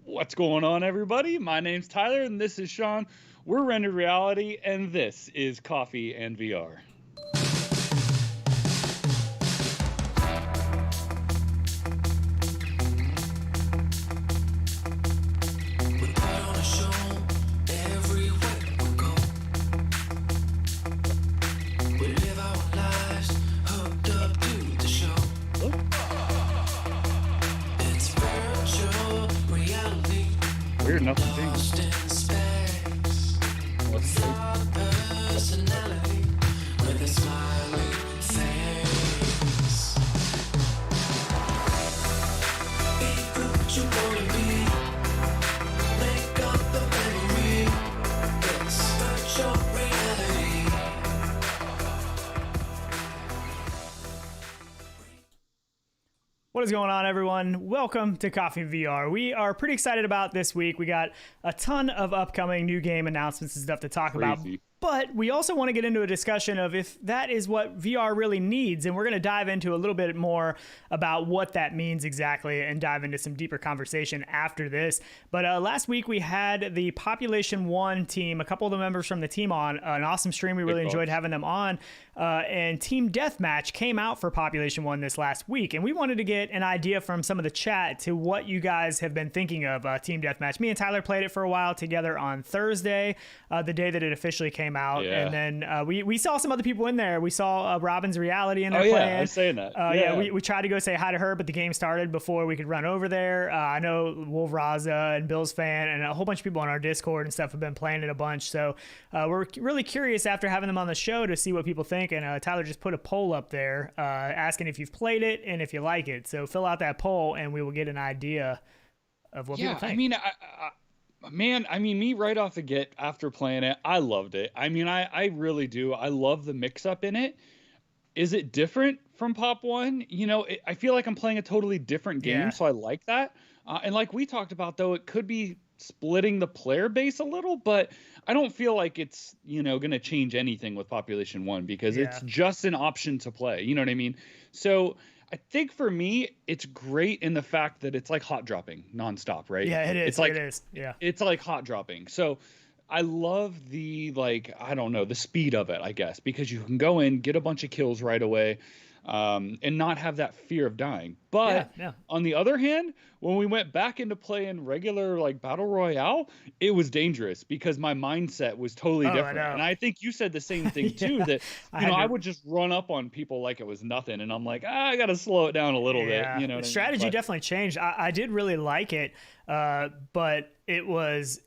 What's going on, everybody? My name's Tyler, and this is Sean. We're Rendered Reality, and this is Coffee and VR. Weird, nothing changed. What is going on, everyone? Welcome to Coffee and VR. We are pretty excited about this week. We got a ton of upcoming new game announcements and stuff to talk about. But we also want to get into a discussion of if that is what VR really needs. And we're going to dive into a little bit more about what that means exactly and dive into some deeper conversation after this. But last week we had the Population 1 team, a couple of the members from the team on an awesome stream. We really enjoyed having them on. And Team Deathmatch came out for Population 1 this last week. And we wanted to get an idea from some of the chat to what you guys have been thinking of Team Deathmatch. Me and Tyler played it for a while together on Thursday, the day that it officially came out. Yeah. And then we saw some other people in there. We saw Robin's Reality in there playing. I was saying that. We tried to go say hi to her, but the game started before we could run over there. I know Wolf Raza and Bill's Fan and a whole bunch of people on our Discord and stuff have been playing it a bunch. So we're really curious after having them on the show to see what people think. And Tyler just put a poll up there asking if you've played it and if you like it. So fill out that poll and we will get an idea of what people think. I mean, Man, me right off the get after playing it, I loved it. I mean, I really do. I love the mix-up in it. Is it different from Pop 1? You know, I feel like I'm playing a totally different game, so I like that. And like we talked about, though, it could be splitting the player base a little, but I don't feel like it's, going to change anything with Population 1 because it's just an option to play. You know what I mean? So I think for me, it's great in the fact that it's like hot dropping nonstop, right? Yeah, it is. It's like, it is. Yeah. It's like hot dropping. So I love the, the speed of it, I guess, because you can go in, get a bunch of kills right away, and not have that fear of dying. But on the other hand, when we went back into playing regular Battle Royale, it was dangerous because my mindset was totally different. And I think you said the same thing too, that I would just run up on people like it was nothing, and I'm like, I gotta slow it down a little bit. The strategy definitely changed. I did really like it, but it was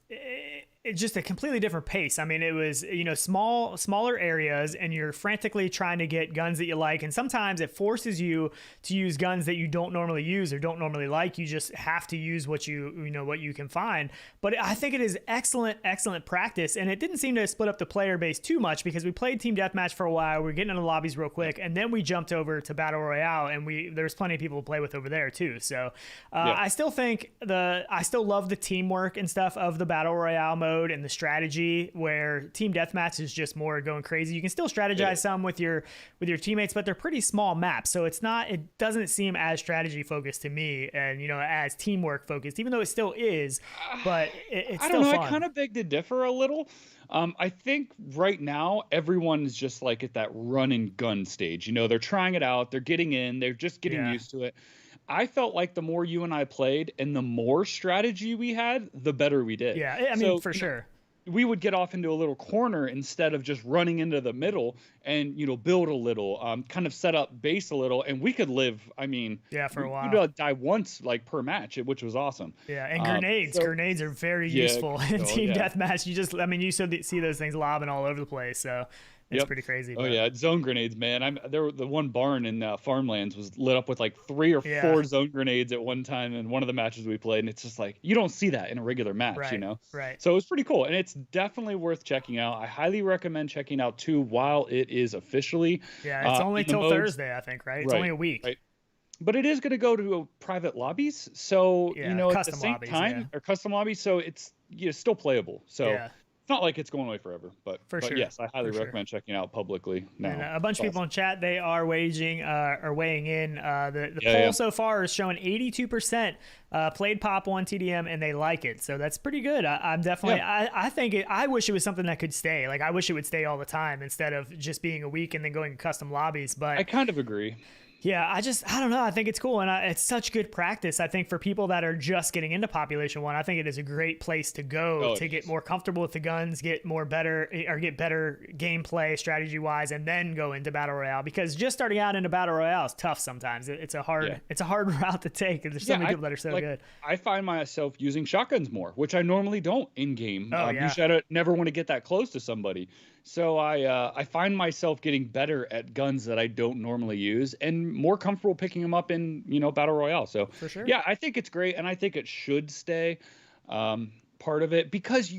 it's just a completely different pace. I mean, it was, smaller areas and you're frantically trying to get guns that you like. And sometimes it forces you to use guns that you don't normally use or don't normally like. You just have to use what what you can find. But I think it is excellent practice. And it didn't seem to split up the player base too much because we played Team Deathmatch for a while. We were getting into the lobbies real quick. And then we jumped over to Battle Royale and there's plenty of people to play with over there too. So I still think I still love the teamwork and stuff of the Battle Royale mode and the strategy, where Team Deathmatch is just more going crazy. You can still strategize some with your teammates, but they're pretty small maps, so it doesn't seem as strategy focused to me, and as teamwork focused, even though it still is. But it's still fun. I kind of beg to differ a little. I think right now everyone's just like at that run and gun stage. They're trying it out, they're getting in, they're just getting used to it. I felt like the more you and I played and the more strategy we had, the better we did. Yeah, I mean, for sure. We would get off into a little corner instead of just running into the middle and, build a little, kind of set up base a little, and we could live, for a while. We'd die once, per match, which was awesome. Yeah, and grenades. Grenades are very useful in Team Deathmatch. You see those things lobbing all over the place, so it's pretty crazy. Zone grenades, man. The one barn in Farmlands was lit up with 3 or 4 zone grenades at one time in one of the matches we played, and it's just you don't see that in a regular match, Right. So it was pretty cool, and it's definitely worth checking out. I highly recommend checking out too while it is officially. Yeah, it's only till Thursday, I think, right? It's only a week. Right. But it is going to go to private lobbies, so at the same time, or custom lobbies, so it's still playable. So It's not like it's going away forever, but sure. yes, I highly For sure. recommend checking out publicly now. And a bunch of people in chat, they are weighing in. The Yeah, poll yeah. so far is showing 82% played Pop 1 TDM and they like it. So that's pretty good. I'm definitely, Yeah. I think I wish it was something that could stay. Like, I wish it would stay all the time instead of just being a week and then going to custom lobbies. But I kind of agree. yeah, I don't know. I think it's cool. And it's such good practice. I think for people that are just getting into Population 1, I think it is a great place to go to get more comfortable with the guns, get better gameplay strategy wise, and then go into Battle Royale. Because just starting out into Battle Royale is tough sometimes. It's a hard route to take. There's so many people that are so good. I find myself using shotguns more, which I normally don't in game. Yeah. Usually I never want to get that close to somebody. So I find myself getting better at guns that I don't normally use and more comfortable picking them up in, Battle Royale. So For sure. yeah, I think it's great. And I think it should stay part of it because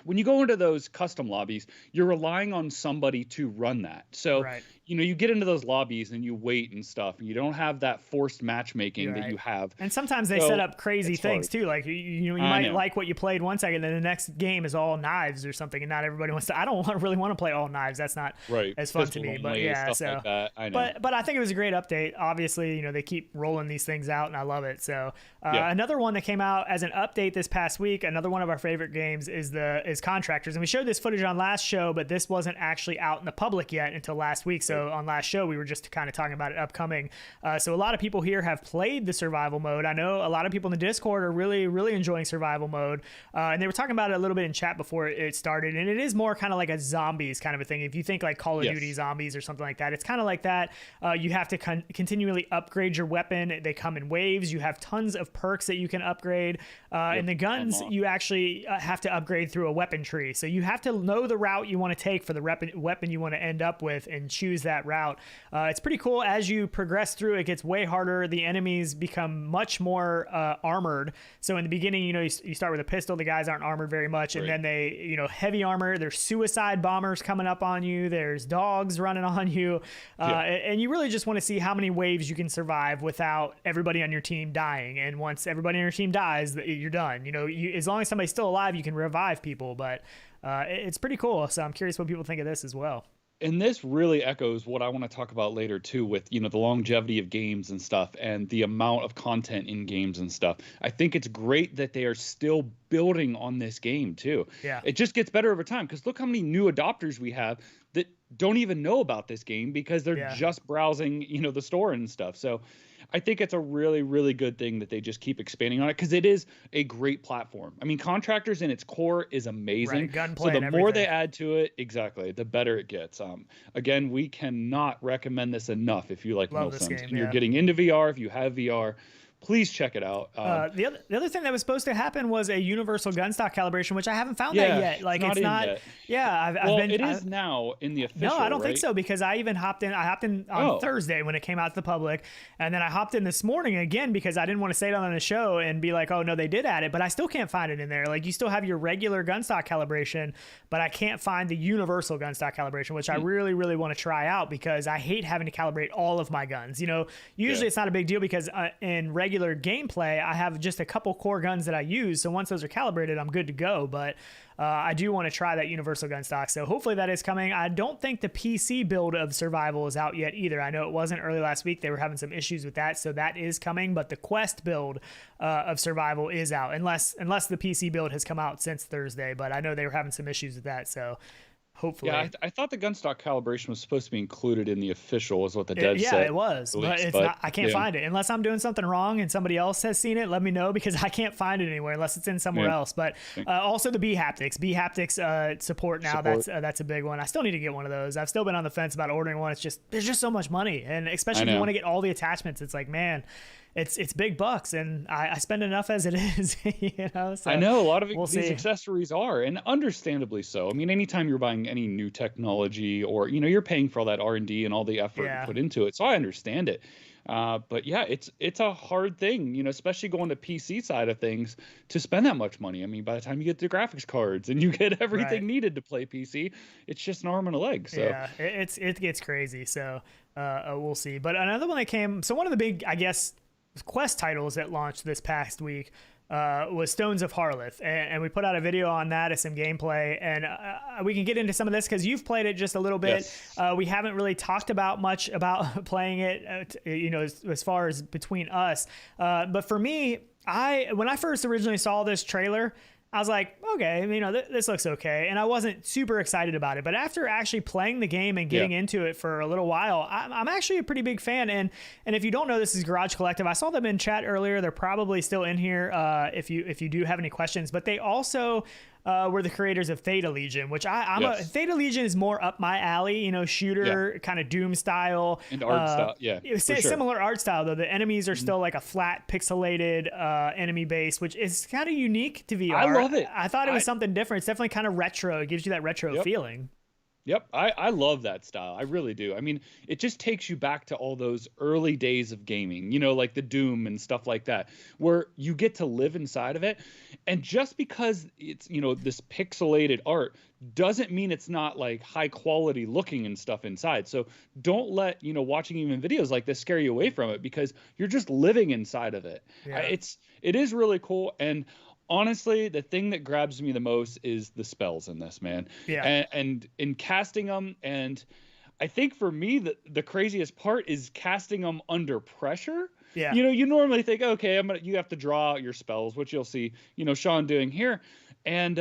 when you go into those custom lobbies, you're relying on somebody to run that. So, you get into those lobbies and you wait and stuff. And you don't have that forced matchmaking that you have. And sometimes they set up crazy things too. Like you might like what you played one second, and the next game is all knives or something, and not everybody wants to. I don't really want to play all knives. That's not as fun to me. But yeah, stuff like that. I know. But I think it was a great update. Obviously, they keep rolling these things out, and I love it. So another one that came out as an update this past week, another one of our favorite games is Contractors, and we showed this footage on last show, but this wasn't actually out in the public yet until last week. So on last show, we were just kind of talking about it upcoming. So a lot of people here have played the survival mode. I know a lot of people in the Discord are really, really enjoying survival mode. And they were talking about it a little bit in chat before it started. And it is more kind of like a zombies kind of a thing. If you think like Call of Duty zombies or something like that, it's kind of like that. You have to continually upgrade your weapon. They come in waves. You have tons of perks that you can upgrade. And the guns, you actually have to upgrade through a weapon tree. So you have to know the route you want to take for the weapon you want to end up with and choose that route. It's pretty cool. As you progress through, it gets way harder. The enemies become much more armored. So in the beginning, you start with a pistol. The guys aren't armored very much. And then they, heavy armor. There's suicide bombers coming up on you. There's dogs running on you. And you really just want to see how many waves you can survive without everybody on your team dying. And once everybody on your team dies, you're done. As long as somebody's still alive, you can revive people. But it's pretty cool. So I'm curious what people think of this as well. And this really echoes what I want to talk about later too, with the longevity of games and stuff and the amount of content in games and stuff. I think it's great that they are still building on this game too. Yeah, it just gets better over time because look how many new adopters we have that don't even know about this game because they're just browsing the store and stuff. So I think it's a really, really good thing that they just keep expanding on it because it is a great platform. I mean, Contractors in its core is amazing. Gunplay so the more they add to it, the better it gets. Again, we cannot recommend this enough if you like milsims and you're getting into VR, if you have VR. Please check it out. The other thing that was supposed to happen was a universal gun stock calibration, which I haven't found that yet. Like it's not. Yet. Yeah, it is now in the official. No, I don't think so because I even hopped in. I hopped in on Thursday when it came out to the public, and then I hopped in this morning again because I didn't want to say it on the show and be like, "Oh no, they did add it," but I still can't find it in there. Like you still have your regular gun stock calibration, but I can't find the universal gun stock calibration, which I really, really want to try out because I hate having to calibrate all of my guns. Usually it's not a big deal because in regular gameplay I have just a couple core guns that I use, so once those are calibrated I'm good to go. But I do want to try that universal gun stock, so hopefully that is coming. I don't think the PC build of survival is out yet either. I know it wasn't early last week. They were having some issues with that, so that is coming. But the Quest build of survival is out unless the PC build has come out since Thursday, but I know they were having some issues with that, so hopefully. Yeah, I thought the gun stock calibration was supposed to be included in the official, is what the devs said. Yeah, it was, but it's not. I can't find it unless I'm doing something wrong and somebody else has seen it. Let me know because I can't find it anywhere unless it's in somewhere else. But also the B haptics support now. That's a big one. I still need to get one of those. I've still been on the fence about ordering one. There's just so much money, and especially if you want to get all the attachments, it's like, man. It's big bucks, and I spend enough as it is, So I know a lot of these accessories are, and understandably so. I mean, anytime you're buying any new technology, or you're paying for all that R&D and all the effort put into it, so I understand it. But yeah, it's a hard thing, especially going to PC side of things to spend that much money. I mean, by the time you get the graphics cards and you get everything needed to play PC, it's just an arm and a leg. So yeah, it gets crazy. So we'll see. But another one that came. So one of the big, I guess, Quest titles that launched this past week was Stones of Harlath, and we put out a video on that as some gameplay, and we can get into some of this because you've played it just a little bit. Yes. We haven't really talked about much about playing it, as far as between us. But for me, when I first originally saw this trailer, I was like, okay, this looks okay. And I wasn't super excited about it. But after actually playing the game and getting into it for a little while, I'm actually a pretty big fan. And if you don't know, this is Garage Collective. I saw them in chat earlier. They're probably still in here if you do have any questions. But they also were the creators of Theta Legion, which Theta Legion is more up my alley, shooter, kind of Doom style. And art style, Similar art style, though. The enemies are still like a flat, pixelated enemy base, which is kind of unique to VR. I love it. I thought it was something different. It's definitely kind of retro. It gives you that retro feeling. Yep, I love that style. I really do. I mean, it just takes you back to all those early days of gaming, like the Doom and stuff like that, where you get to live inside of it. And just because it's, this pixelated art doesn't mean it's not like high quality looking and stuff inside. So don't let, watching even videos like this scare you away from it, because you're just living inside of it. Yeah. It is really cool. And honestly, the thing that grabs me the most is the spells in this, man. Yeah. And in casting them, and I think for me, the craziest part is casting them under pressure. Yeah. You normally think, okay, you have to draw out your spells, which you'll see, Sean doing here. And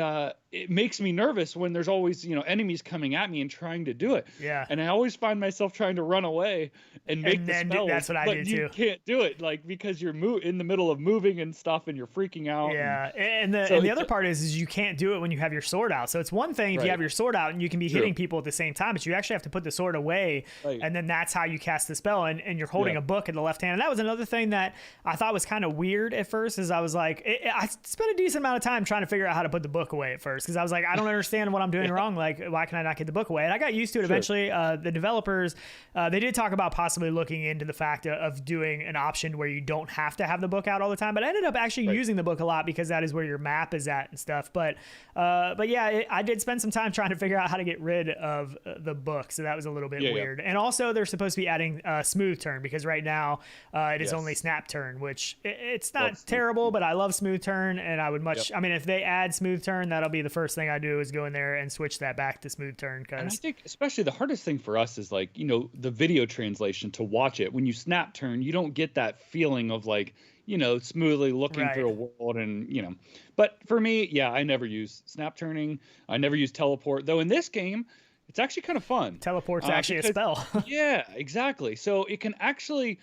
it makes me nervous when there's always, enemies coming at me and trying to do it. Yeah. And I always find myself trying to run away and make the spells. That's what I do too. You can't do it, because you're in the middle of moving and stuff, and you're freaking out. Yeah. And the other part is you can't do it when you have your sword out. So it's one thing if you have your sword out and you can be hitting people at the same time, but you actually have to put the sword away, and then that's how you cast the spell. And you're holding a book in the left hand. And that was another thing that I thought was kind of weird at first, is I was like, I spent a decent amount of time trying to figure out how to put the book away at first, because I was like, I don't understand what I'm doing wrong. Like, why can I not get the book away? And I got used to it eventually. The developers, they did talk about possibly looking into the fact of doing an option where you don't have to have the book out all the time. But I ended up actually using the book a lot, because that is where your map is at and stuff. But yeah, I did spend some time trying to figure out how to get rid of the book. So that was a little bit weird. And also, they're supposed to be adding smooth turn, because right now it is only snap turn, which it's not terrible, but I love smooth turn, and I would I mean, if they add smooth turn, that'll be the first thing I do, is go in there and switch that back to smooth turn. And I think especially the hardest thing for us is the video translation to watch it. When you snap turn, you don't get that feeling of smoothly looking through a world, and but for me, I never use snap turning. I never use teleport, though in this game it's actually kind of fun. Teleport's actually a spell. Yeah, exactly. So it can actually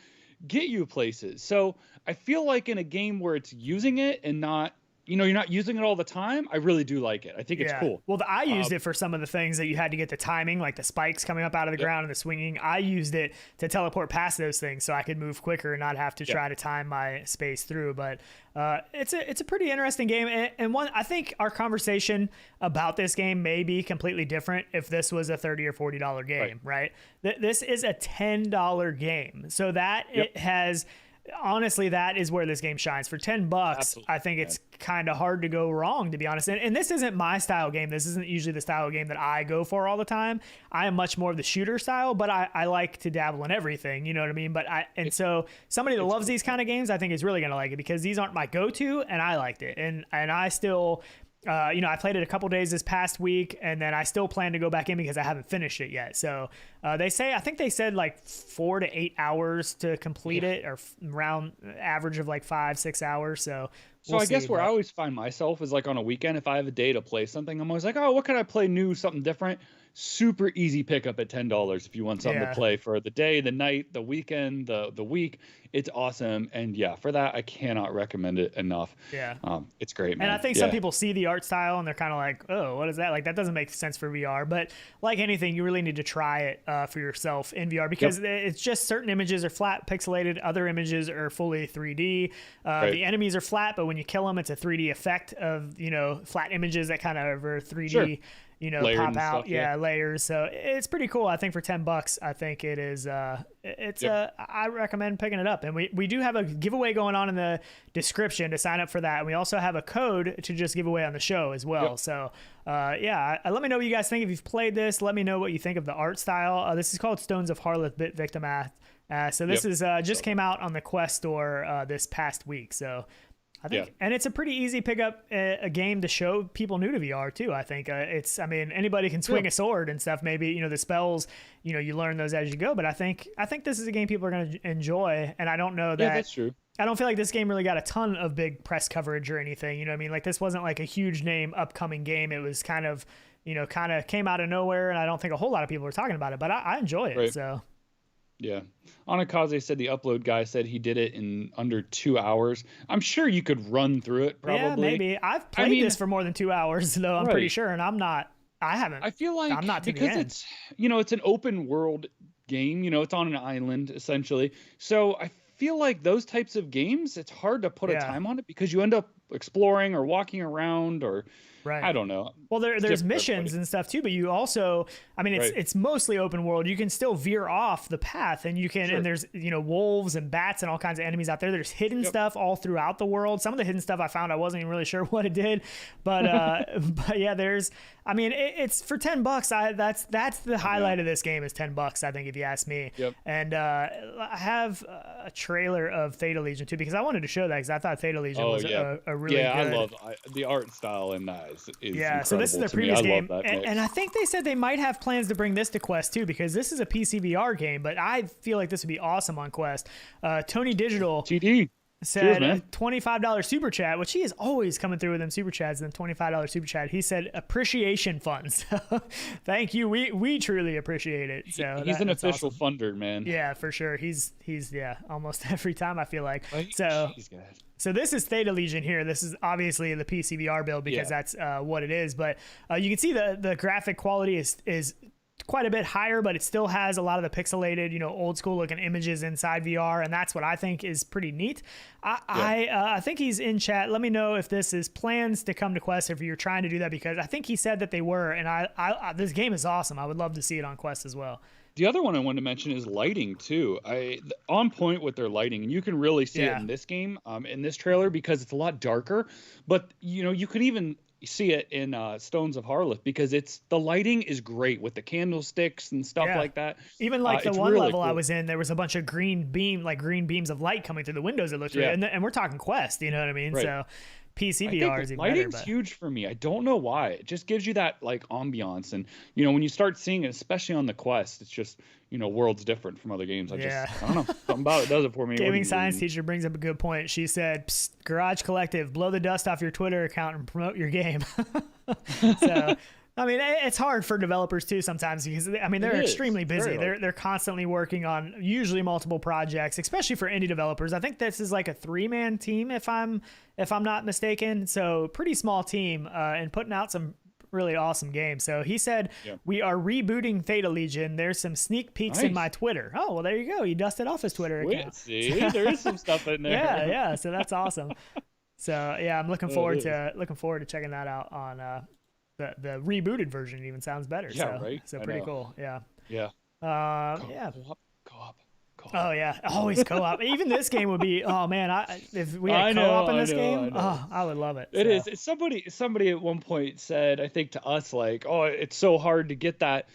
get you places. So I feel like in a game where it's using it and not, you're not using it all the time, I really do like it. I think it's cool. Well, I used it for some of the things that you had to get the timing, like the spikes coming up out of the ground and the swinging. I used it to teleport past those things so I could move quicker and not have to try to time my space through. But it's a pretty interesting game. And one, I think our conversation about this game may be completely different if this was a $30 or $40 game, right? This is a $10 game. So that it has... Honestly, that is where this game shines. For $10, absolutely. I think it's kind of hard to go wrong, to be honest. And this isn't my style game. This isn't usually the style of game that I go for all the time. I am much more of the shooter style, but I like to dabble in everything. You know what I mean? So somebody that loves these kind of games, I think, is really going to like it, because these aren't my go-to, and I liked it. And I still... I played it a couple days this past week, and then I still plan to go back in because I haven't finished it yet. So I think they said like 4 to 8 hours to complete it, or around average of like 5-6 hours. So I guess where I always find myself is like on a weekend, if I have a day to play something, I'm always like, oh, what can I play new, something different? Super easy pickup at $10 if you want something to play for the day, the night, the weekend, the week. It's awesome. And for that, I cannot recommend it enough. Yeah. It's great, man. And I think some people see the art style and they're kind of like, oh, what is that? Like, that doesn't make sense for VR. But like anything, you really need to try it for yourself in VR, because it's just certain images are flat pixelated. Other images are fully 3D. The enemies are flat, but when you kill them, it's a 3D effect of, flat images that kind of are 3D. Sure. Layered pop out, stuff, layers. So it's pretty cool. I think for $10, I think it is. I recommend picking it up. And we do have a giveaway going on in the description to sign up for that. And we also have a code to just give away on the show as well. So let me know what you guys think if you've played this. Let me know what you think of the art style. This is called Stones of Harlath Victim Ath. So this is just came out on the Quest store this past week. So I think, and it's a pretty easy pick up a game to show people new to VR too. I think I mean, anybody can swing a sword and stuff. Maybe, the spells, you learn those as you go. But I think this is a game people are going to enjoy. And I don't know that. Yeah, that's true. I don't feel like this game really got a ton of big press coverage or anything. You know what I mean? Like this wasn't like a huge name upcoming game. It was kind of came out of nowhere. And I don't think a whole lot of people were talking about it, but I enjoy it. Right. So. Yeah. Anakaze said the upload guy said he did it in under 2 hours. I'm sure you could run through it probably. Yeah, maybe. I've played this for more than 2 hours though, I'm pretty sure, and I haven't. I feel like I'm not to because the end. It's it's an open world game, it's on an island essentially. So I feel like those types of games, it's hard to put a time on it because you end up exploring or walking around or right. I don't know. Well, there's missions and stuff too, but you also, I mean, it's mostly open world. You can still veer off the path, and you can, and there's wolves and bats and all kinds of enemies out there. There's hidden stuff all throughout the world. Some of the hidden stuff I found, I wasn't even really sure what it did, but but yeah, there's. I mean, it's for $10. That's the highlight of this game is $10. I think if you ask me. Yep. And I have a trailer of Theta Legion too because I wanted to show that because I thought Theta Legion was a really good. I love the art style in that. Is so this is their previous game, and I think they said they might have plans to bring this to Quest too because this is a PCVR game, but I feel like this would be awesome on Quest. Tony Digital TD said a $25 super chat, which he is always coming through with them super chats and $25 super chat. He said appreciation funds. Thank you. We truly appreciate it. So he's an official awesome. Funder, man. Yeah, for sure. He's almost every time I feel like. So he's good. So this is Theta Legion here. This is obviously the PCVR build because that's what it is. But you can see the graphic quality is quite a bit higher, but it still has a lot of the pixelated, old school looking images inside VR, and that's what I think is pretty neat. I think he's in chat. Let me know if this is plans to come to Quest, if you're trying to do that, because I think he said that they were, and I this game is awesome. I would love to see it on Quest as well. The other one I wanted to mention is lighting too. On point with their lighting, and you can really see it in this game, in this trailer, because it's a lot darker. But you can even see it in Stones of Harlath because the lighting is great with the candlesticks and stuff like that. Even like the one really level cool. I was in, there was a bunch of green beams of light coming through the windows. It looked really, and we're talking Quest, you know what I mean? Right. So PCVR is even lighting's better. Huge for me. I don't know why. It just gives you that like ambiance, and when you start seeing it, especially on the Quest, it's just worlds different from other games. I don't know, something about it does it for me. Gaming science teacher brings up a good point. She said, Psst, Garage Collective, blow the dust off your Twitter account and promote your game. So I mean, it's hard for developers too sometimes because they're extremely busy. They're constantly working on usually multiple projects, especially for indie developers. I think this is like a 3-man team if I'm not mistaken. So pretty small team and putting out some really awesome games. So he said we are rebooting Theta Legion. There's some sneak peeks in my Twitter. Oh, well, there you go. He dusted off his Twitter account. See, there is some stuff in there. Yeah. So that's awesome. So yeah, I'm looking forward to checking that out on the rebooted version. Even sounds better. So pretty cool. Yeah. Co-op. Oh yeah, always co-op. Even this game would be. Oh man, if we had co-op in this game, I would love it. It is. It's somebody at one point said, I think to us, like, oh, it's so hard to get that,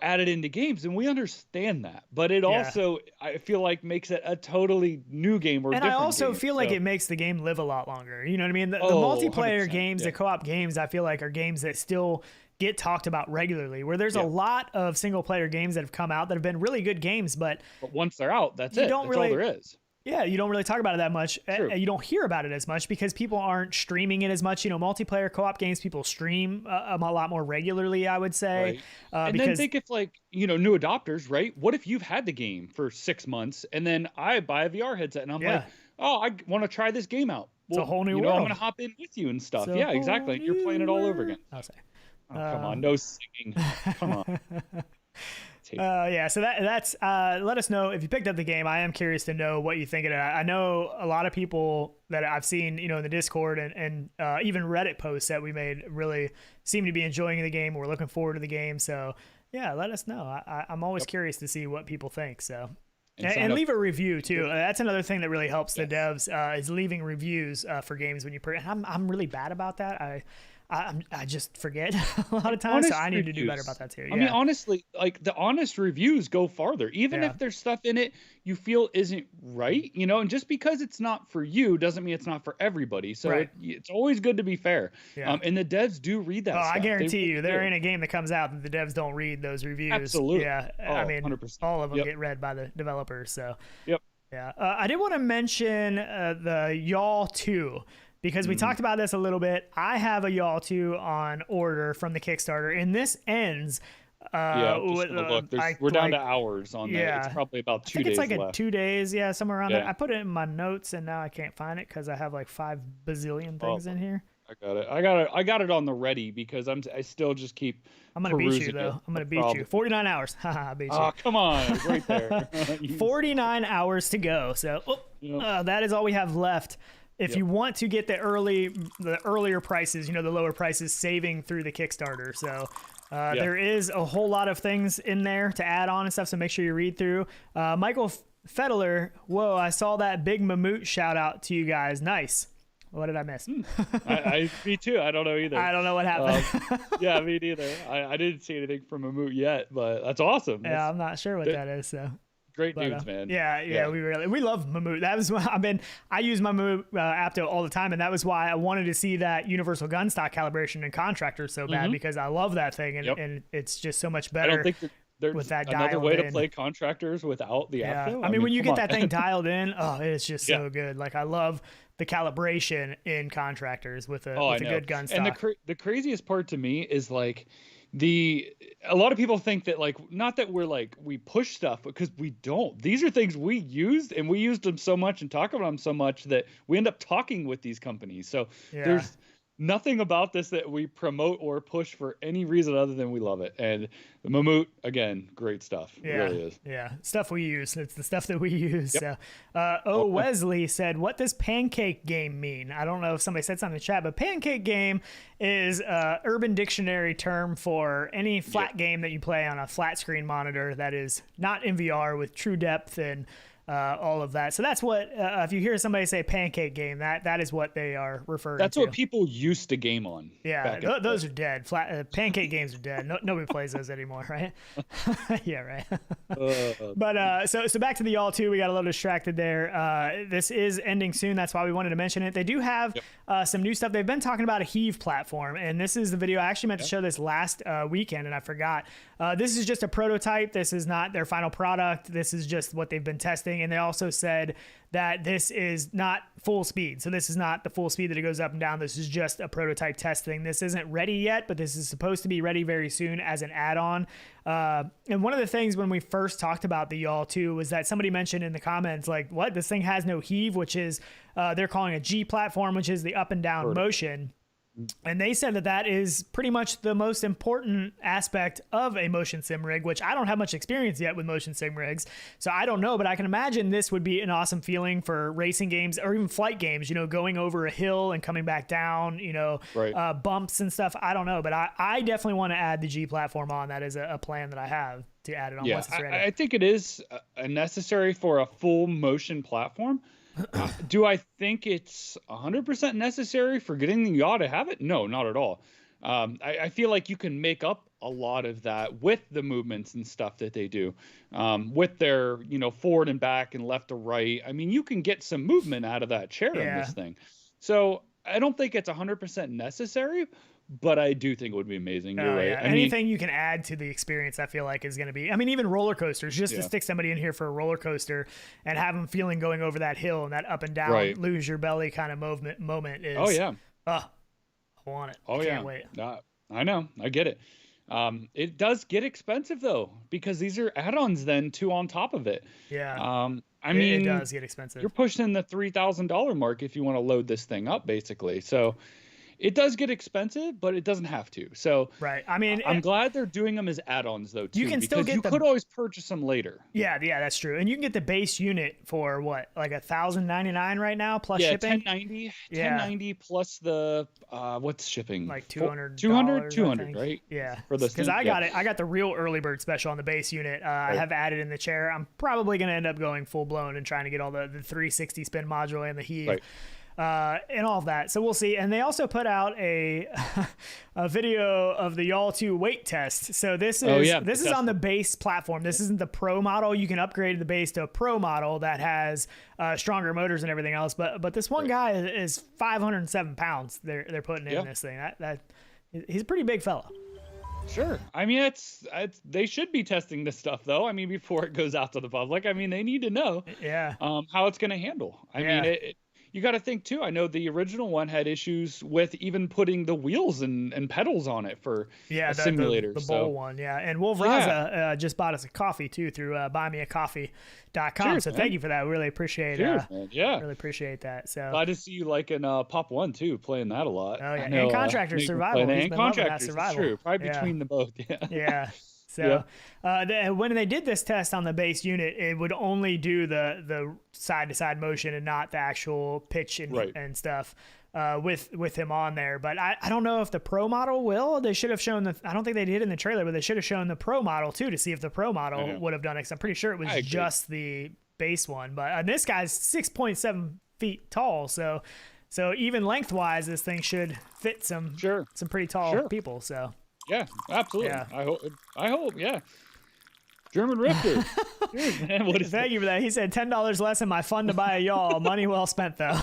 added into games, and we understand that. But it also, I feel like, makes it a totally new game or different. And I also feel like it makes the game live a lot longer. You know what I mean? The multiplayer games, the co-op games, I feel like are games that still get talked about regularly, where there's a lot of single player games that have come out that have been really good games, but once they're out, that's it. That's all there is. Yeah, you don't really talk about it that much. You don't hear about it as much because people aren't streaming it as much. Multiplayer co-op games, people stream a lot more regularly, I would say. Right. And then think if new adopters, right? What if you've had the game for 6 months and then I buy a VR headset and I'm like, oh, I want to try this game out. Well, it's a whole new world. I'm going to hop in with you and stuff. Yeah, exactly. You're playing it all over again. I'll say. Oh, come on, no singing. Come on. So that's let us know if you picked up the game. I am curious to know what you think of it. I know a lot of people that I've seen, in the Discord and even Reddit posts that we made really seem to be enjoying the game. We're looking forward to the game. So yeah, let us know. I'm always curious to see what people think. So. And leave a review too. That's another thing that really helps the devs is leaving reviews for games when you. I'm really bad about that. I just forget a lot of times, Honest so I need to do better reviews. about that too. I mean, honestly, like the honest reviews go farther. Even if there's stuff in it you feel isn't right, you know, and just because it's not for you doesn't mean it's not for everybody. So Right. it's always good to be fair. Yeah. And the devs do read that stuff. I guarantee really you, there do. ain't a game that comes out that the devs don't read those reviews. Absolutely. Yeah. Oh, I mean, 100%. all of them get read by the developers. So. Yep. Yeah. I did want to mention the Y'all 2. Because we talked about this a little bit. I have a Y'all 2 on order from the Kickstarter, and this ends. Look, we're down to hours on that. It's probably about 2 days left. I think it's left. 2 days, somewhere around there. I put it in my notes, and now I can't find it because I have like 5 bazillion things in here. I got it. I got it on the ready because I still just keep. I'm gonna beat you though. I'm gonna beat you. 49 hours. Haha, I beat you. Oh, come on, right there. 49 hours to go. So that is all we have left. If you want to get the earlier prices, you know, the lower prices, saving through the Kickstarter. So there is a whole lot of things in there to add on and stuff. So make sure you read through. Michael Fedler, whoa, I saw that big Mammut shout out to you guys. Nice. What did I miss? Me too. I don't know either. I don't know what happened. Yeah, me neither. I didn't see anything from Mammut yet, but that's awesome. Yeah, I'm not sure what that is. So. Great dudes, man. Yeah, we love Mammut. That was what I use my Mammut Apto all the time, and that was why I wanted to see that universal gun stock calibration and Contractors so bad, because I love that thing, and it's just so much better. I don't think there's with that another dialed way to in. play Contractors without the Apto. I mean, when you get that thing dialed in, it's just so good. Like, I love the calibration in Contractors with a good gun stock. And the craziest part to me is like a lot of people think that, like, not that we push stuff, because we don't. These are things we used, and we used them so much and talk about them so much that we end up talking with these companies. So there's nothing about this that we promote or push for any reason other than we love it. And the Mammut, again, great stuff. It really is. Yeah, stuff we use. It's the stuff that we use. Yep. So, Wesley said, "What does pancake game mean?" I don't know if somebody said something in the chat, but pancake game is Urban Dictionary term for any flat game that you play on a flat screen monitor that is not in VR with true depth and all of that. So that's what if you hear somebody say pancake game, that is what they are referring to. That's what people used to game on. Yeah, those are dead. Flat pancake games are dead. Nobody plays those anymore, right? Yeah, right. But so back to the Y'all 2. We got a little distracted there. This is ending soon. That's why we wanted to mention it. They do have some new stuff. They've been talking about a Heave platform, and this is the video. I actually meant to show this last weekend, and I forgot. This is just a prototype. This is not their final product. This is just what they've been testing. And they also said that this is not full speed. So this is not the full speed that it goes up and down. This is just a prototype testing. This isn't ready yet, but this is supposed to be ready very soon as an add-on. And one of the things when we first talked about the Y'all 2 was that somebody mentioned in the comments, like, what? This thing has no heave, which is they're calling a G platform, which is the up and down motion. And they said that is pretty much the most important aspect of a motion sim rig, which I don't have much experience yet with motion sim rigs. So I don't know, but I can imagine this would be an awesome feeling for racing games or even flight games, you know, going over a hill and coming back down, you know, bumps and stuff. I don't know, but I definitely want to add the G platform on. That is a plan that I have to add it on once it's ready. I think it is necessary for a full motion platform. Do I think it's 100% necessary for getting the Yaw to have it? No, not at all. I feel like you can make up a lot of that with the movements and stuff that they do, with their, you know, forward and back and left to right. I mean, you can get some movement out of that chair in this thing. So I don't think it's 100% necessary, but I do think it would be amazing. You're right. Yeah. Anything you can add to the experience, I feel like, is going to be. I mean, even roller coasters. Just to stick somebody in here for a roller coaster and have them feeling going over that hill and that up and down, lose your belly kind of moment is. Oh yeah. I want it. I can't wait. I know. I get it. It does get expensive though, because these are add-ons then too on top of it. Yeah. I mean, it does get expensive. You're pushing the $3,000 mark if you want to load this thing up, basically. So. It does get expensive, but it doesn't have to. So, I mean, I'm glad they're doing them as add-ons though too. You can still get you could always purchase them later. Yeah, that's true. And you can get the base unit for what, like $1,099 right now plus shipping. 1090 plus the what's shipping? Like $200, 200, right? Yeah, for the because I got it. I got the real early bird special on the base unit. I have added in the chair. I'm probably gonna end up going full blown and trying to get all the 360 spin module and the heave. and all of that. So we'll see. And they also put out a a video of the Y'all 2 weight test. So this is on the base platform. This isn't the Pro model. You can upgrade the base to a Pro model that has stronger motors and everything else. But this one guy is 507 pounds. They're putting in this thing. He's a pretty big fella. Sure. I mean, it's they should be testing this stuff though. I mean, before it goes out to the public. I mean, they need to know how it's going to handle. I mean, you got to think too. I know the original one had issues with even putting the wheels and pedals on it for a simulator. The bowl one, And Wolf Raza just bought us a coffee too through buymeacoffee.com. Cheers, so man. thank you for that. We really appreciate Cheers, man. Yeah. Really appreciate that. So glad to see you liking Pop 1 too, playing that a lot. Oh yeah, know, and Contractors Survival. And Contractors, Survival. true. Probably between the both. Yeah. So when they did this test on the base unit, it would only do the side-to-side motion and not the actual pitch and stuff with him on there. But I don't know if the Pro model will. They should have shown I don't think they did in the trailer, but they should have shown the Pro model too to see if the Pro model would have done it. 'Cause I'm pretty sure it was just the base one. But this guy's 6.7 feet tall, so even lengthwise, this thing should fit some pretty tall people. So. Yeah, absolutely. Yeah. I hope. Yeah. German Rifter. Cheers, man. Thank you for that. He said $10 less in my fun to buy a Y'all. Money well spent though.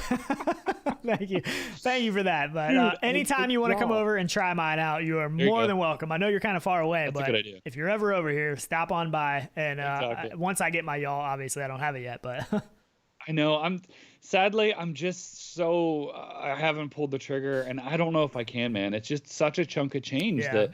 Thank you for that. But anytime you want to come over and try mine out, you are more than welcome. I know you're kind of far away, but if you're ever over here, stop on by. And once I get my Y'all, obviously I don't have it yet, but I know. Sadly, I'm just so I haven't pulled the trigger, and I don't know if I can, man. It's just such a chunk of change that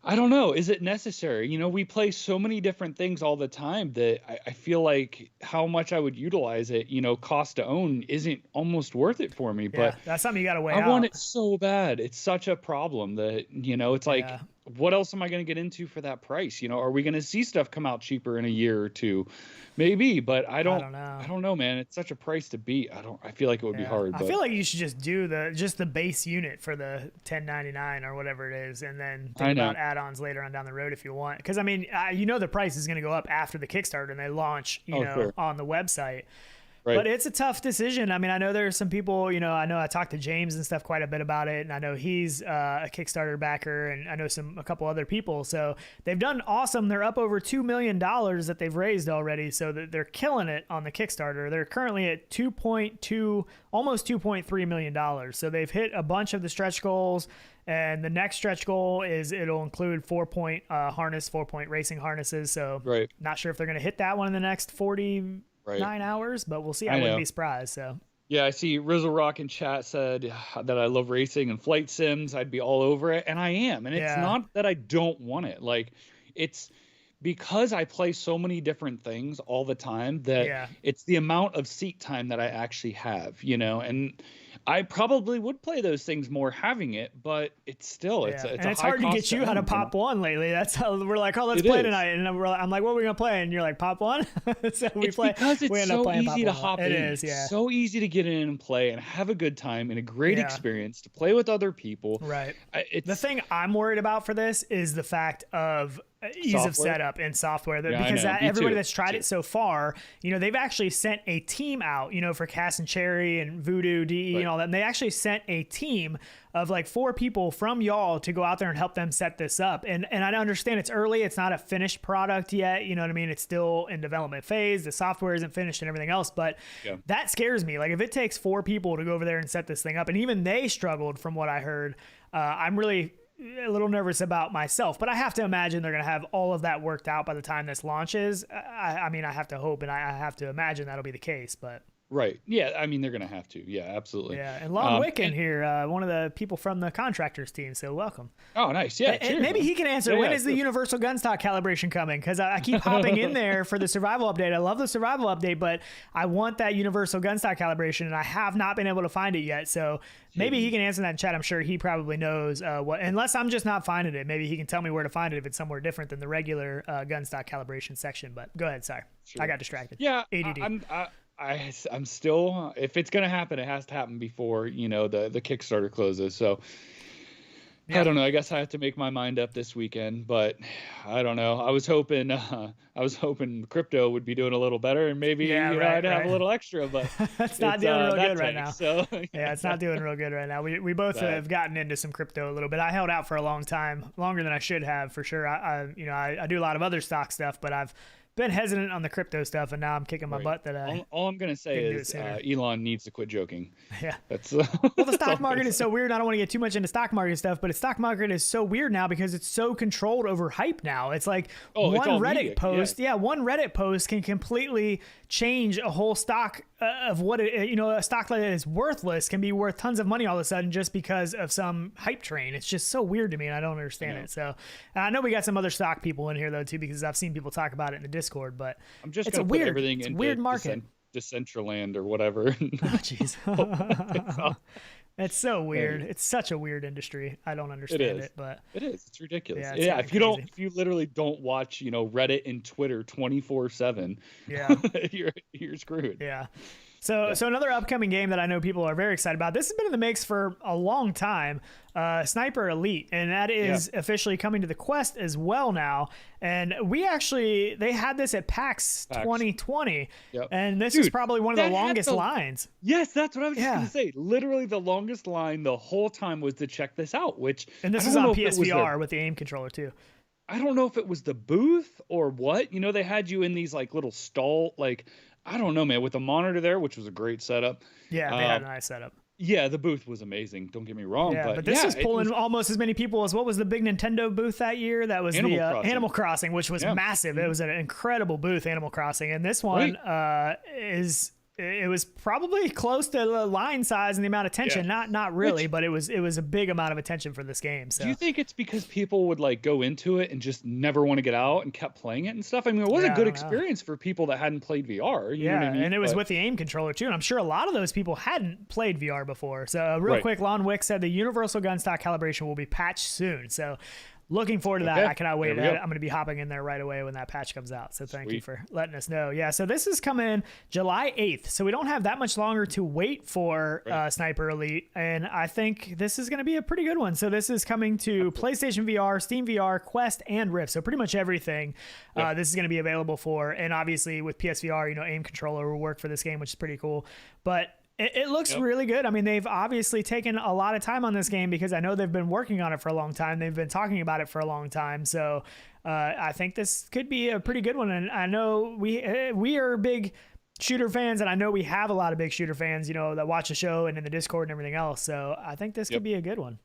I don't know. Is it necessary? You know, we play so many different things all the time that I feel like how much I would utilize it, cost to own isn't almost worth it for me. But that's something you got to weigh out. I want it so bad. It's such a problem that, it's like, what else am I going to get into for that price? Are we going to see stuff come out cheaper in a year or two? Maybe, but I don't know, man. It's such a price to beat. I feel like it would be hard. I feel like you should just do the base unit for the $10.99 or whatever it is, and then think about add-ons later on down the road if you want. Because I mean, the price is going to go up after the Kickstarter and they launch, on the website. Right. But it's a tough decision. I mean, I know there's some people, I know I talked to James and stuff quite a bit about it, and I know he's a Kickstarter backer, and I know a couple other people. So they've done awesome. They're up over $2 million that they've raised already, so that they're killing it on the Kickstarter. They're currently at almost $2.3 million. So they've hit a bunch of the stretch goals. And the next stretch goal is it'll include 4-point harness, 4-point racing harnesses. So not sure if they're going to hit that one in the next 49 hours, but we'll see. I wouldn't be surprised. So yeah, I see Rizzle Rock in chat said that I love racing and flight sims. I'd be all over it, and I am. And it's not that I don't want it. Like, it's because I play so many different things all the time that it's the amount of seat time that I actually have, and I probably would play those things more having it, but it's still it's hard to get you out of Pop 1 lately. That's how we're like, let's play tonight, and I'm like, what are we gonna play? And you're like, Pop 1. So we play because it's so easy to hop in. It is, so easy to get in and play and have a good time and a great experience to play with other people. Right. The thing I'm worried about for this is the fact of ease of setup and software, because everybody that's tried it so far, they've actually sent a team out, for Cass and Cherry and Voodoo DE and all that. And they actually sent a team of like 4 people from Y'all to go out there and help them set this up. And I understand it's early. It's not a finished product yet. You know what I mean? It's still in development phase. The software isn't finished and everything else, but that scares me. Like, if it takes 4 people to go over there and set this thing up, and even they struggled from what I heard, I'm really a little nervous about myself, but I have to imagine they're going to have all of that worked out by the time this launches. I mean, I have to hope, and I have to imagine that'll be the case, but. Right. Yeah. I mean, they're going to have to. Yeah, absolutely. Yeah. And Long Wicken here, one of the people from the Contractors team. So welcome. Oh, nice. Yeah. And maybe he can answer, when is the universal gunstock calibration coming? Because I keep hopping in there for the survival update. I love the survival update, but I want that universal gunstock calibration, and I have not been able to find it yet. So maybe he can answer that in chat. I'm sure he probably knows what, unless I'm just not finding it. Maybe he can tell me where to find it if it's somewhere different than the regular gunstock calibration section. But go ahead. Sorry. I got distracted. Yeah. ADD. I'm still, if it's going to happen, it has to happen before, the Kickstarter closes. So I don't know. I guess I have to make my mind up this weekend, but I don't know. I was hoping crypto would be doing a little better, and maybe I'd have a little extra, but it's not doing real good right now. So yeah, it's not doing real good right now. We both have gotten into some crypto a little bit. I held out for a long time, longer than I should have for sure. I do a lot of other stock stuff, but I've been hesitant on the crypto stuff, and now I'm kicking my butt that all I'm gonna say is Elon needs to quit joking. Yeah, that's well, the stock market is so weird. I don't want to get too much into stock market stuff, but the stock market is so weird now because it's so controlled over hype now. It's like one Reddit post can completely change a whole stock of what a stock that is worthless can be worth tons of money all of a sudden just because of some hype train. It's just so weird to me, and I don't understand it. So I know we got some other stock people in here though too, because I've seen people talk about it in the Discord. But I'm just gonna put everything into weird market, Decentraland or whatever. Oh jeez. It's so weird. It's such a weird industry. I don't understand it, but it is. It's ridiculous. Yeah, if you literally don't watch, Reddit and Twitter 24/7, you're screwed. Yeah. So another upcoming game that I know people are very excited about. This has been in the mix for a long time. Sniper Elite, and that is officially coming to the Quest as well now. And they had this at PAX 2020, and this is probably one of the longest lines. Yes, that's what I was just going to say. Literally the longest line the whole time was to check this out, and this is on PSVR with the aim controller too. I don't know if it was the booth or what. They had you in these like little stall, like, I don't know, man, with a monitor there, which was a great setup. Yeah, they had a nice setup. Yeah, the booth was amazing. Don't get me wrong. Yeah, but this was pulling almost as many people as what was the big Nintendo booth that year? That was Animal Crossing, which was massive. It was an incredible booth, Animal Crossing. And this one it was probably close to the line size and the amount of attention. Not really, but it was a big amount of attention for this game. So do you think it's because people would like go into it and just never want to get out and kept playing it and stuff? I mean, it was a good experience for people that hadn't played VR. You know what I mean? And it was with the aim controller too. And I'm sure a lot of those people hadn't played VR before. So real quick, Lon Wick said the universal gun stock calibration will be patched soon. So looking forward to that. I cannot wait. I'm going to be hopping in there right away when that patch comes out. So thank you for letting us know. Yeah, so this is coming July 8th. So we don't have that much longer to wait for Sniper Elite. And I think this is going to be a pretty good one. So this is coming to PlayStation VR, Steam VR, Quest, and Rift. So pretty much everything this is going to be available for. And obviously with PSVR, aim controller will work for this game, which is pretty cool. But it looks really good. I mean, they've obviously taken a lot of time on this game because I know they've been working on it for a long time. They've been talking about it for a long time. So I think this could be a pretty good one. And I know we are big shooter fans, and I know we have a lot of big shooter fans, that watch the show and in the Discord and everything else. So I think this could be a good one.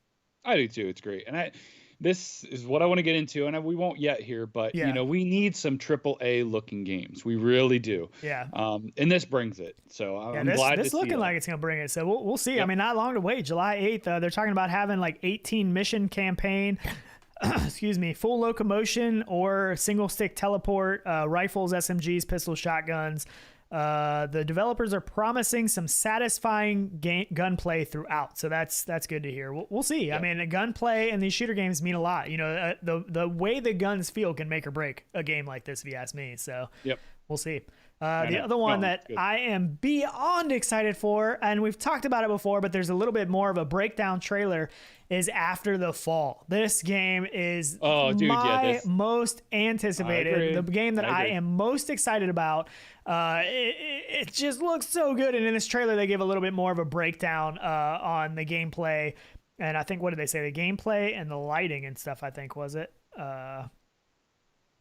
I do too. It's great. And this is what I want to get into, and we won't yet here, but we need some AAA looking games. We really do. Yeah. And this brings it. So I'm glad this looking like it's gonna bring it. So we'll see. I mean, not long to wait. July 8th. They're talking about having like 18 mission campaign. Excuse me, full locomotion or single stick teleport, rifles, SMGs, pistols, shotguns. The developers are promising some satisfying gunplay throughout, so that's good to hear. We'll see. I mean, the gunplay in these shooter games mean a lot. The way the guns feel can make or break a game like this, if you ask me. So we'll see. The other one that I am beyond excited for, and we've talked about it before, but there's a little bit more of a breakdown trailer, is After the Fall. This game is most anticipated, the game that I am most excited about. It just looks so good, and in this trailer they give a little bit more of a breakdown on the gameplay, and I think, what did they say, the gameplay and the lighting and stuff, I think, was it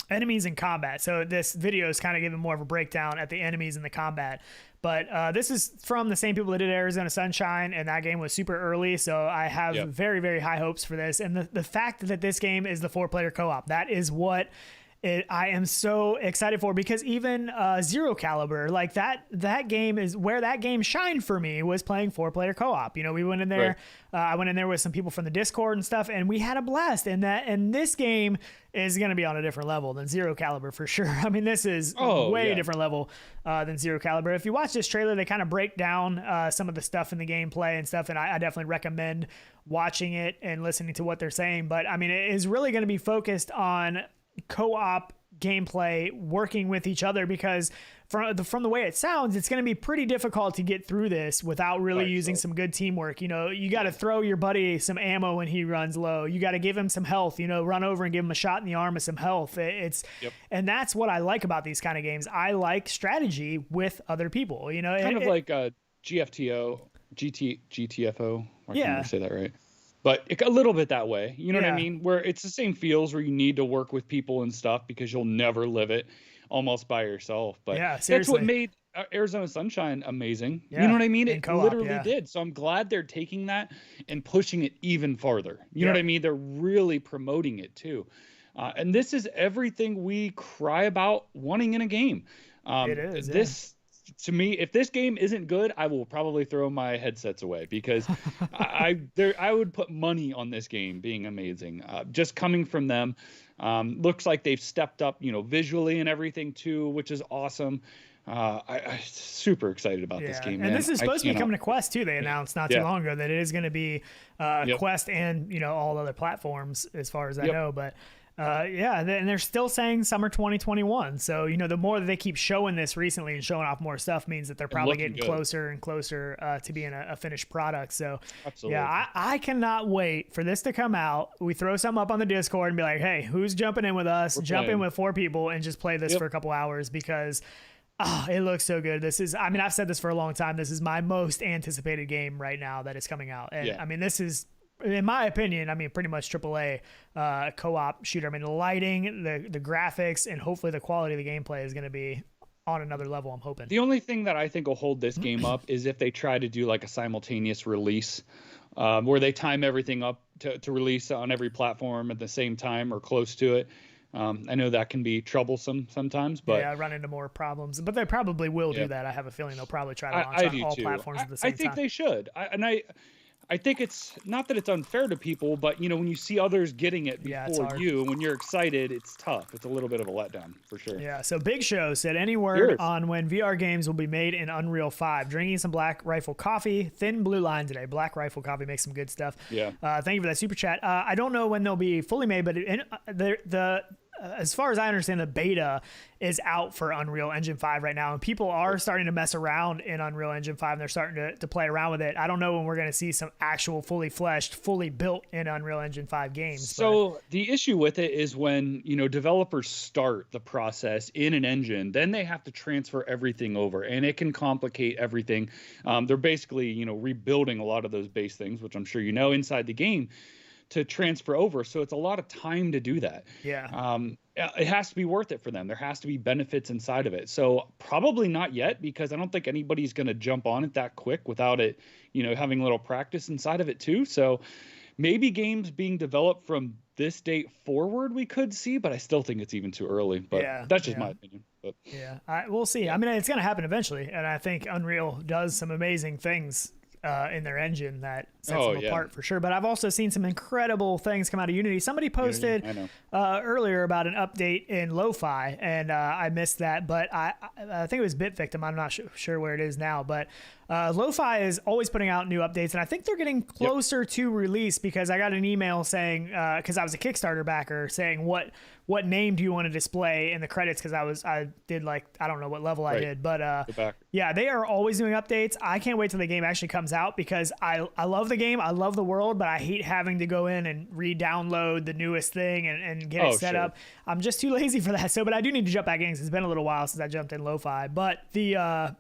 enemies in combat. So this video is kind of giving more of a breakdown at the enemies and the combat. But this is from the same people that did Arizona Sunshine, and that game was super early, so I have very, very high hopes for this. And the fact that this game is the 4-player co-op, that is what I am so excited for, because even Zero Caliber, like that game is where that game shined for me, was playing 4-player co-op. We went in there, I went in there with some people from the Discord and stuff, and we had a blast. And this game is going to be on a different level than Zero Caliber for sure. I mean, this is way different level than Zero Caliber. If you watch this trailer, they kind of break down some of the stuff in the gameplay and stuff, and I definitely recommend watching it and listening to what they're saying. But I mean, it is really going to be focused on co-op gameplay, working with each other, because from the way it sounds, it's going to be pretty difficult to get through this without really using some good teamwork. You know, you got to throw your buddy some ammo when he runs low. You got to give him some health, you know, run over and give him a shot in the arm with some health. And that's what I like about these kind of games. I like strategy with other people, you know, kind of like GTFO. I can't say that right. But a little bit that way, you know what I mean? Where it's the same feels where you need to work with people and stuff because you'll never live it almost by yourself. But that's what made Arizona Sunshine amazing. You know what I mean? It literally did. So I'm glad they're taking that and pushing it even farther. You know what I mean? They're really promoting it too. And this is everything we cry about wanting in a game. It is. This to me, if this game isn't good, I will probably throw my headsets away because I would put money on this game being amazing. Just coming from them, looks like they've stepped up, you know, visually and everything too, which is awesome. I'm super excited about this game, man. And this is supposed to be coming to Quest too. They announced not too long ago that it is going to be Quest and, you know, all other platforms as far as I know. But and they're still saying summer 2021. So, you know, the more that they keep showing this recently and showing off more stuff means that they're probably getting closer and closer to being a finished product. So, I cannot wait for this to come out. We throw something up on the Discord and be like, hey, who's jumping in with us? Jump in with 4 people and just play this for a couple hours because it looks so good. This is, I mean, I've said this for a long time. This is my most anticipated game right now that is coming out. And I mean, this is, in my opinion, I mean, pretty much AAA co-op shooter. I mean, the lighting, the graphics, and hopefully the quality of the gameplay is going to be on another level, I'm hoping. The only thing that I think will hold this game up is if they try to do like a simultaneous release where they time everything up to release on every platform at the same time or close to it. I know that can be troublesome sometimes, but I run into more problems. But they probably will do that. I have a feeling they'll probably try to launch on all platforms at the same time. I think they should. I think it's not that it's unfair to people, but you know, when you see others getting it before you, when you're excited, it's tough. It's a little bit of a letdown for sure. Yeah. So Big Show said, any word on when VR games will be made in Unreal 5? Drinking some Black Rifle coffee, thin blue line today. Black Rifle coffee makes some good stuff. Yeah. Thank you for that super chat. I don't know when they'll be fully made, but as far as I understand, the beta is out for Unreal Engine 5 right now, and people are starting to mess around in Unreal Engine 5, and they're starting to play around with it. I don't know when we're going to see some actual fully fleshed, fully built in Unreal Engine 5 games. So the issue with it is when, you know, developers start the process in an engine, then they have to transfer everything over, and it can complicate everything. They're basically, you know, rebuilding a lot of those base things, which I'm sure you know, inside the game, to transfer over. So it's a lot of time to do that. Yeah. It has to be worth it for them. There has to be benefits inside of it. So probably not yet, because I don't think anybody's going to jump on it that quick without it, you know, having a little practice inside of it too. So maybe games being developed from this date forward we could see, but I still think it's even too early. But that's just my opinion. But we'll see. I mean, it's going to happen eventually, and I think Unreal does some amazing things in their engine that sets them apart for sure. But I've also seen some incredible things come out of Unity. Somebody posted earlier about an update in Lo-Fi, and I missed that, but I think it was BitVictim. I'm not sure where it is now, but Lo-Fi is always putting out new updates, and I think they're getting closer to release, because I got an email saying, because I was a Kickstarter backer, saying what name do you want to display in the credits, because I did like, I don't know what level I did, but they are always doing updates. I can't wait till the game actually comes out, because I love the game, I love the world, but I hate having to go in and re-download the newest thing and get it set up. I'm just too lazy for that. So, but I do need to jump back in, because it's been a little while since I jumped in Lo-Fi. But the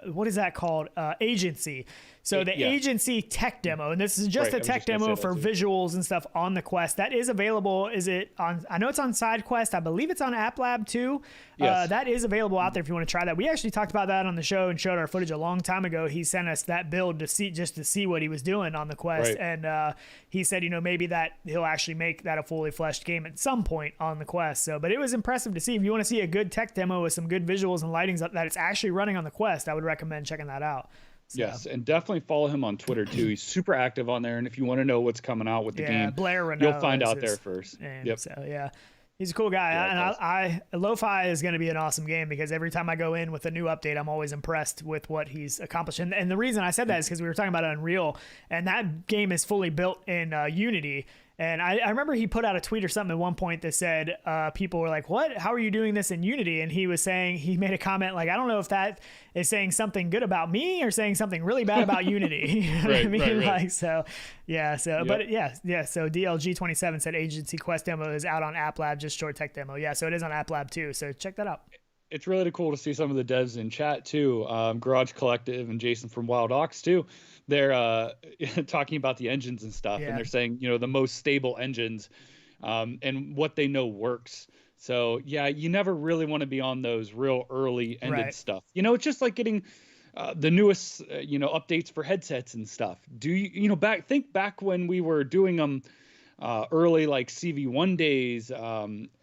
what is that called? Agency. So the Agency tech demo, and this is just a tech demo for visuals and stuff on the Quest. That is available. Is it on? I know it's on SideQuest. I believe it's on App Lab too. Yes. That is available out there if you want to try that. We actually talked about that on the show and showed our footage a long time ago. He sent us that build to see what he was doing on the Quest, and he said, you know, maybe that he'll actually make that a fully fleshed game at some point on the Quest. So, but it was impressive to see. If you want to see a good tech demo with some good visuals and lightings that it's actually running on the Quest, I would recommend checking that out. So. Yes, and definitely follow him on Twitter too. He's super active on there, and if you want to know what's coming out with the game, Blair Renault, you'll find out there first. So he's a cool guy, and Lo-Fi is going to be an awesome game, because every time I go in with a new update, I'm always impressed with what he's accomplished. And the reason I said that is because we were talking about Unreal, and that game is fully built in Unity. And I remember he put out a tweet or something at one point that said, people were like, what? How are you doing this in Unity? And he was saying, he made a comment like, I don't know if that is saying something good about me or saying something really bad about Unity. You know what I mean? Right. Like, so, yeah. So, yep. But yeah. So DLG27 said Agency Quest demo is out on App Lab, just short tech demo. Yeah. So it is on App Lab too. So check that out. It's really cool to see some of the devs in chat too. Garage Collective and Jason from Wild Ox too. They're talking about the engines and stuff, and they're saying, you know, the most stable engines and what they know works. So yeah, you never really want to be on those real early ended stuff. You know, it's just like getting the newest, updates for headsets and stuff. Do you, think back when we were doing them early, like CV1 days,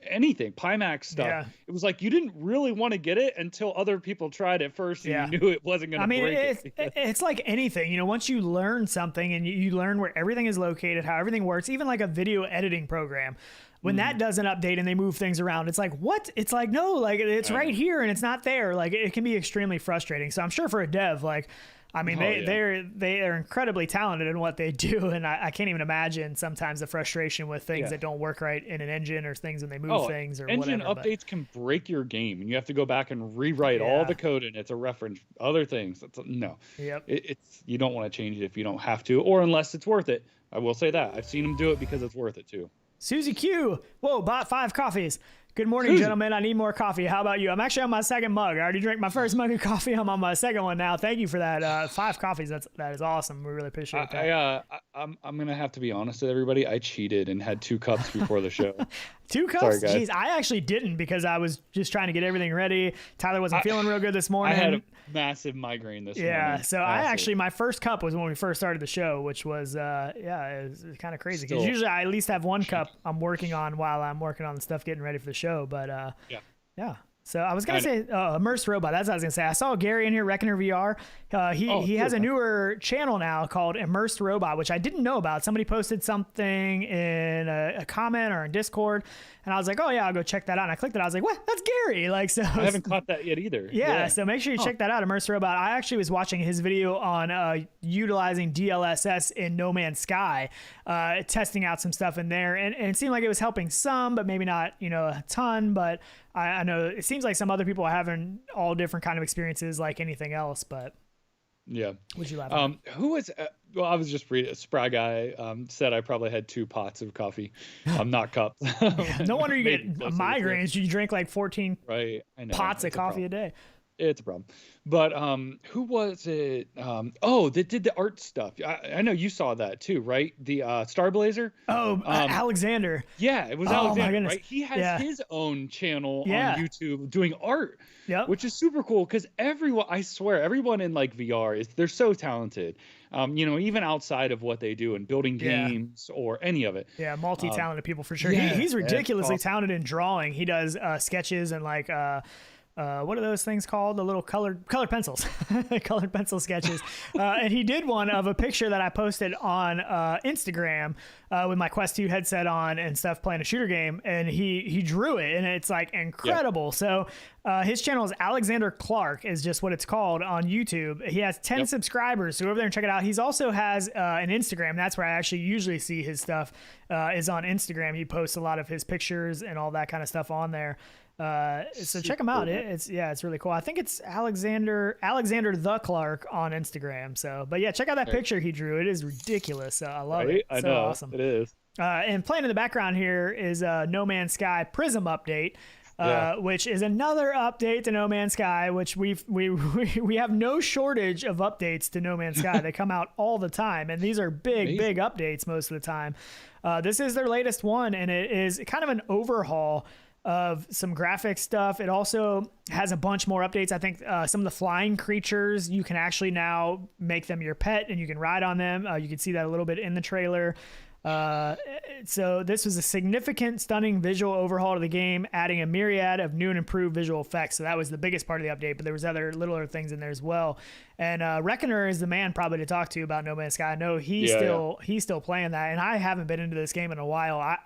anything, Pimax stuff. Yeah. It was like you didn't really want to get it until other people tried it first and you knew it wasn't going to break it. It's like anything, once you learn something and you learn where everything is located, how everything works, even like a video editing program. When that doesn't update and they move things around, it's like, what? It's like, no, like it's right here and it's not there. Like it can be extremely frustrating. So I'm sure for a dev, like, I mean, they are incredibly talented in what they do, and I can't even imagine sometimes the frustration with things that don't work right in an engine or things when they move things or engine whatever. Engine updates can break your game, and you have to go back and rewrite all the code in it to reference other things. It's you don't want to change it if you don't have to, or unless it's worth it. I will say that I've seen them do it because it's worth it too. Susie Q, whoa, bought 5 coffees. Good morning, gentlemen. I need more coffee. How about you? I'm actually on my second mug. I already drank my first mug of coffee. I'm on my second one now. Thank you for that. 5 coffees. That is awesome. We really appreciate that. I'm gonna have to be honest with everybody. I cheated and had 2 cups before the show. 2 cups? Sorry, jeez, I actually didn't because I was just trying to get everything ready. Tyler wasn't feeling real good this morning. I had a massive migraine this morning. Yeah, so my first cup was when we first started the show, which was, it was kind of crazy because usually I at least have 1 cup I'm working on while I'm working on the stuff getting ready for the show. But yeah. So I was going to say Immersed Robot. That's what I was going to say. I saw Gary in here, RenderedRealityvr. He has a newer channel now called Immersed Robot, which I didn't know about. Somebody posted something in a comment or in Discord, and I was like, oh yeah, I'll go check that out. And I clicked it. I was like, what? That's Gary. Like, so I haven't caught that yet either. Yeah. So make sure you check that out, Immersed Robot. I actually was watching his video on utilizing DLSS in No Man's Sky, testing out some stuff in there, and it seemed like it was helping some, but maybe not, a ton. But I know it seems like some other people are having all different kind of experiences like anything else, but yeah. Would you laugh who was well, I was just reading, Spry Guy said I probably had 2 pots of coffee, not cups. No wonder you get migraines. You drink like 14 pots of coffee a day. It's a problem. But who was it? That did the art stuff. I know you saw that too, right? The Starblazer. Alexander. Yeah, it was Alexander, right? He has his own channel on YouTube doing art, which is super cool because I swear, everyone in like VR they're so talented. Even outside of what they do in building games or any of it. Yeah, multi-talented people for sure. He's ridiculously talented in drawing. He does sketches and like what are those things called? The little colored pencils, colored pencil sketches. And he did one of a picture that I posted on Instagram with my Quest 2 headset on and stuff, playing a shooter game. And he drew it, and it's like incredible. Yeah. So his channel is Alexander Clark, is just what it's called on YouTube. He has 10 subscribers, so go over there and check it out. He's also has an Instagram. That's where I actually usually see his stuff, is on Instagram. He posts a lot of his pictures and all that kind of stuff on there. So check him out. It's really cool. I think it's Alexander the Clark on Instagram. So, but yeah, check out that picture he drew. It is ridiculous. I love it. I know. Awesome. It is. And playing in the background here is No Man's Sky Prism update. Which is another update to No Man's Sky, which we have no shortage of updates to No Man's Sky. They come out all the time, and these are big updates most of the time. This is their latest one, and it is kind of an overhaul of some graphic stuff. It also has a bunch more updates. I think some of the flying creatures, you can actually now make them your pet and you can ride on them. You can see that a little bit in the trailer. So this was a significant, stunning visual overhaul to the game, adding a myriad of new and improved visual effects. So that was the biggest part of the update, but there was other things in there as well. And Reckoner is the man probably to talk to about No Man's Sky. I know he's still playing that, and I haven't been into this game in a while.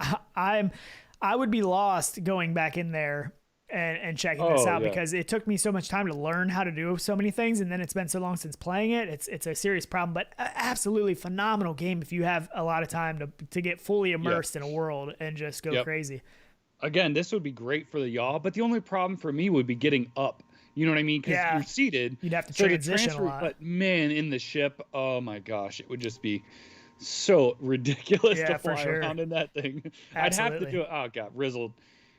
I would be lost going back in there and checking this out because it took me so much time to learn how to do so many things, and then it's been so long since playing it. It's a serious problem, but absolutely phenomenal game if you have a lot of time to get fully immersed in a world and just go crazy. Again, this would be great for the yaw, but the only problem for me would be getting up. You know what I mean? Because you're seated. You'd have to transition a lot. But man, in the ship, oh my gosh, it would just be so ridiculous to fly around in that thing. Absolutely. I'd have to do it. Oh god, Rizzled.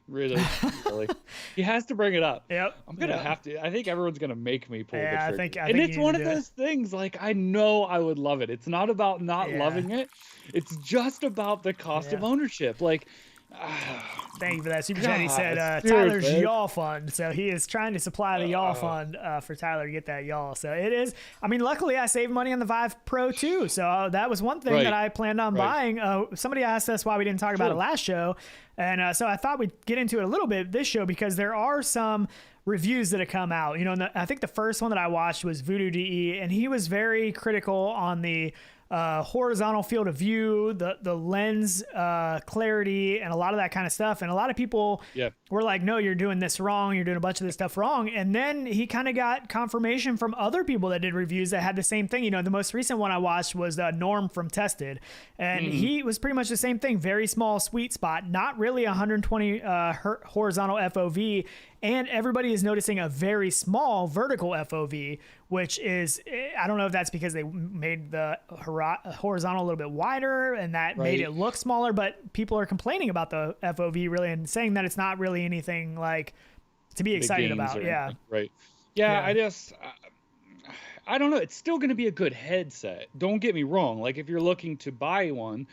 Really? He has to bring it up. Yep. I'm gonna have to. I think everyone's gonna make me pull the trigger. I think it's one of those things. Like I know I would love it. It's not about not loving it. It's just about the cost of ownership. Like. Thank you for that super chat. He said Tyler's yaw fund, so he is trying to supply the yaw fund for Tyler to get that yaw. So it is. I mean, luckily I saved money on the Vive Pro too, so that was one thing that I planned on buying. Somebody asked us why we didn't talk about it last show, and so I thought we'd get into it a little bit this show because there are some reviews that have come out. You know, I think the first one that I watched was Voodoo DE, and he was very critical on the horizontal field of view, the lens clarity, and a lot of that kind of stuff. And a lot of people were like, no, you're doing this wrong. You're doing a bunch of this stuff wrong. And then he kind of got confirmation from other people that did reviews that had the same thing. You know, the most recent one I watched was Norm from Tested. And he was pretty much the same thing. Very small sweet spot, not really 120 horizontal FOV. And everybody is noticing a very small vertical FOV, which is, I don't know if that's because they made the horizontal a little bit wider and that made it look smaller, but people are complaining about the FOV really and saying that it's not really anything like to be excited about. Yeah. Right. Yeah. I don't know. It's still going to be a good headset. Don't get me wrong. Like if you're looking to buy one,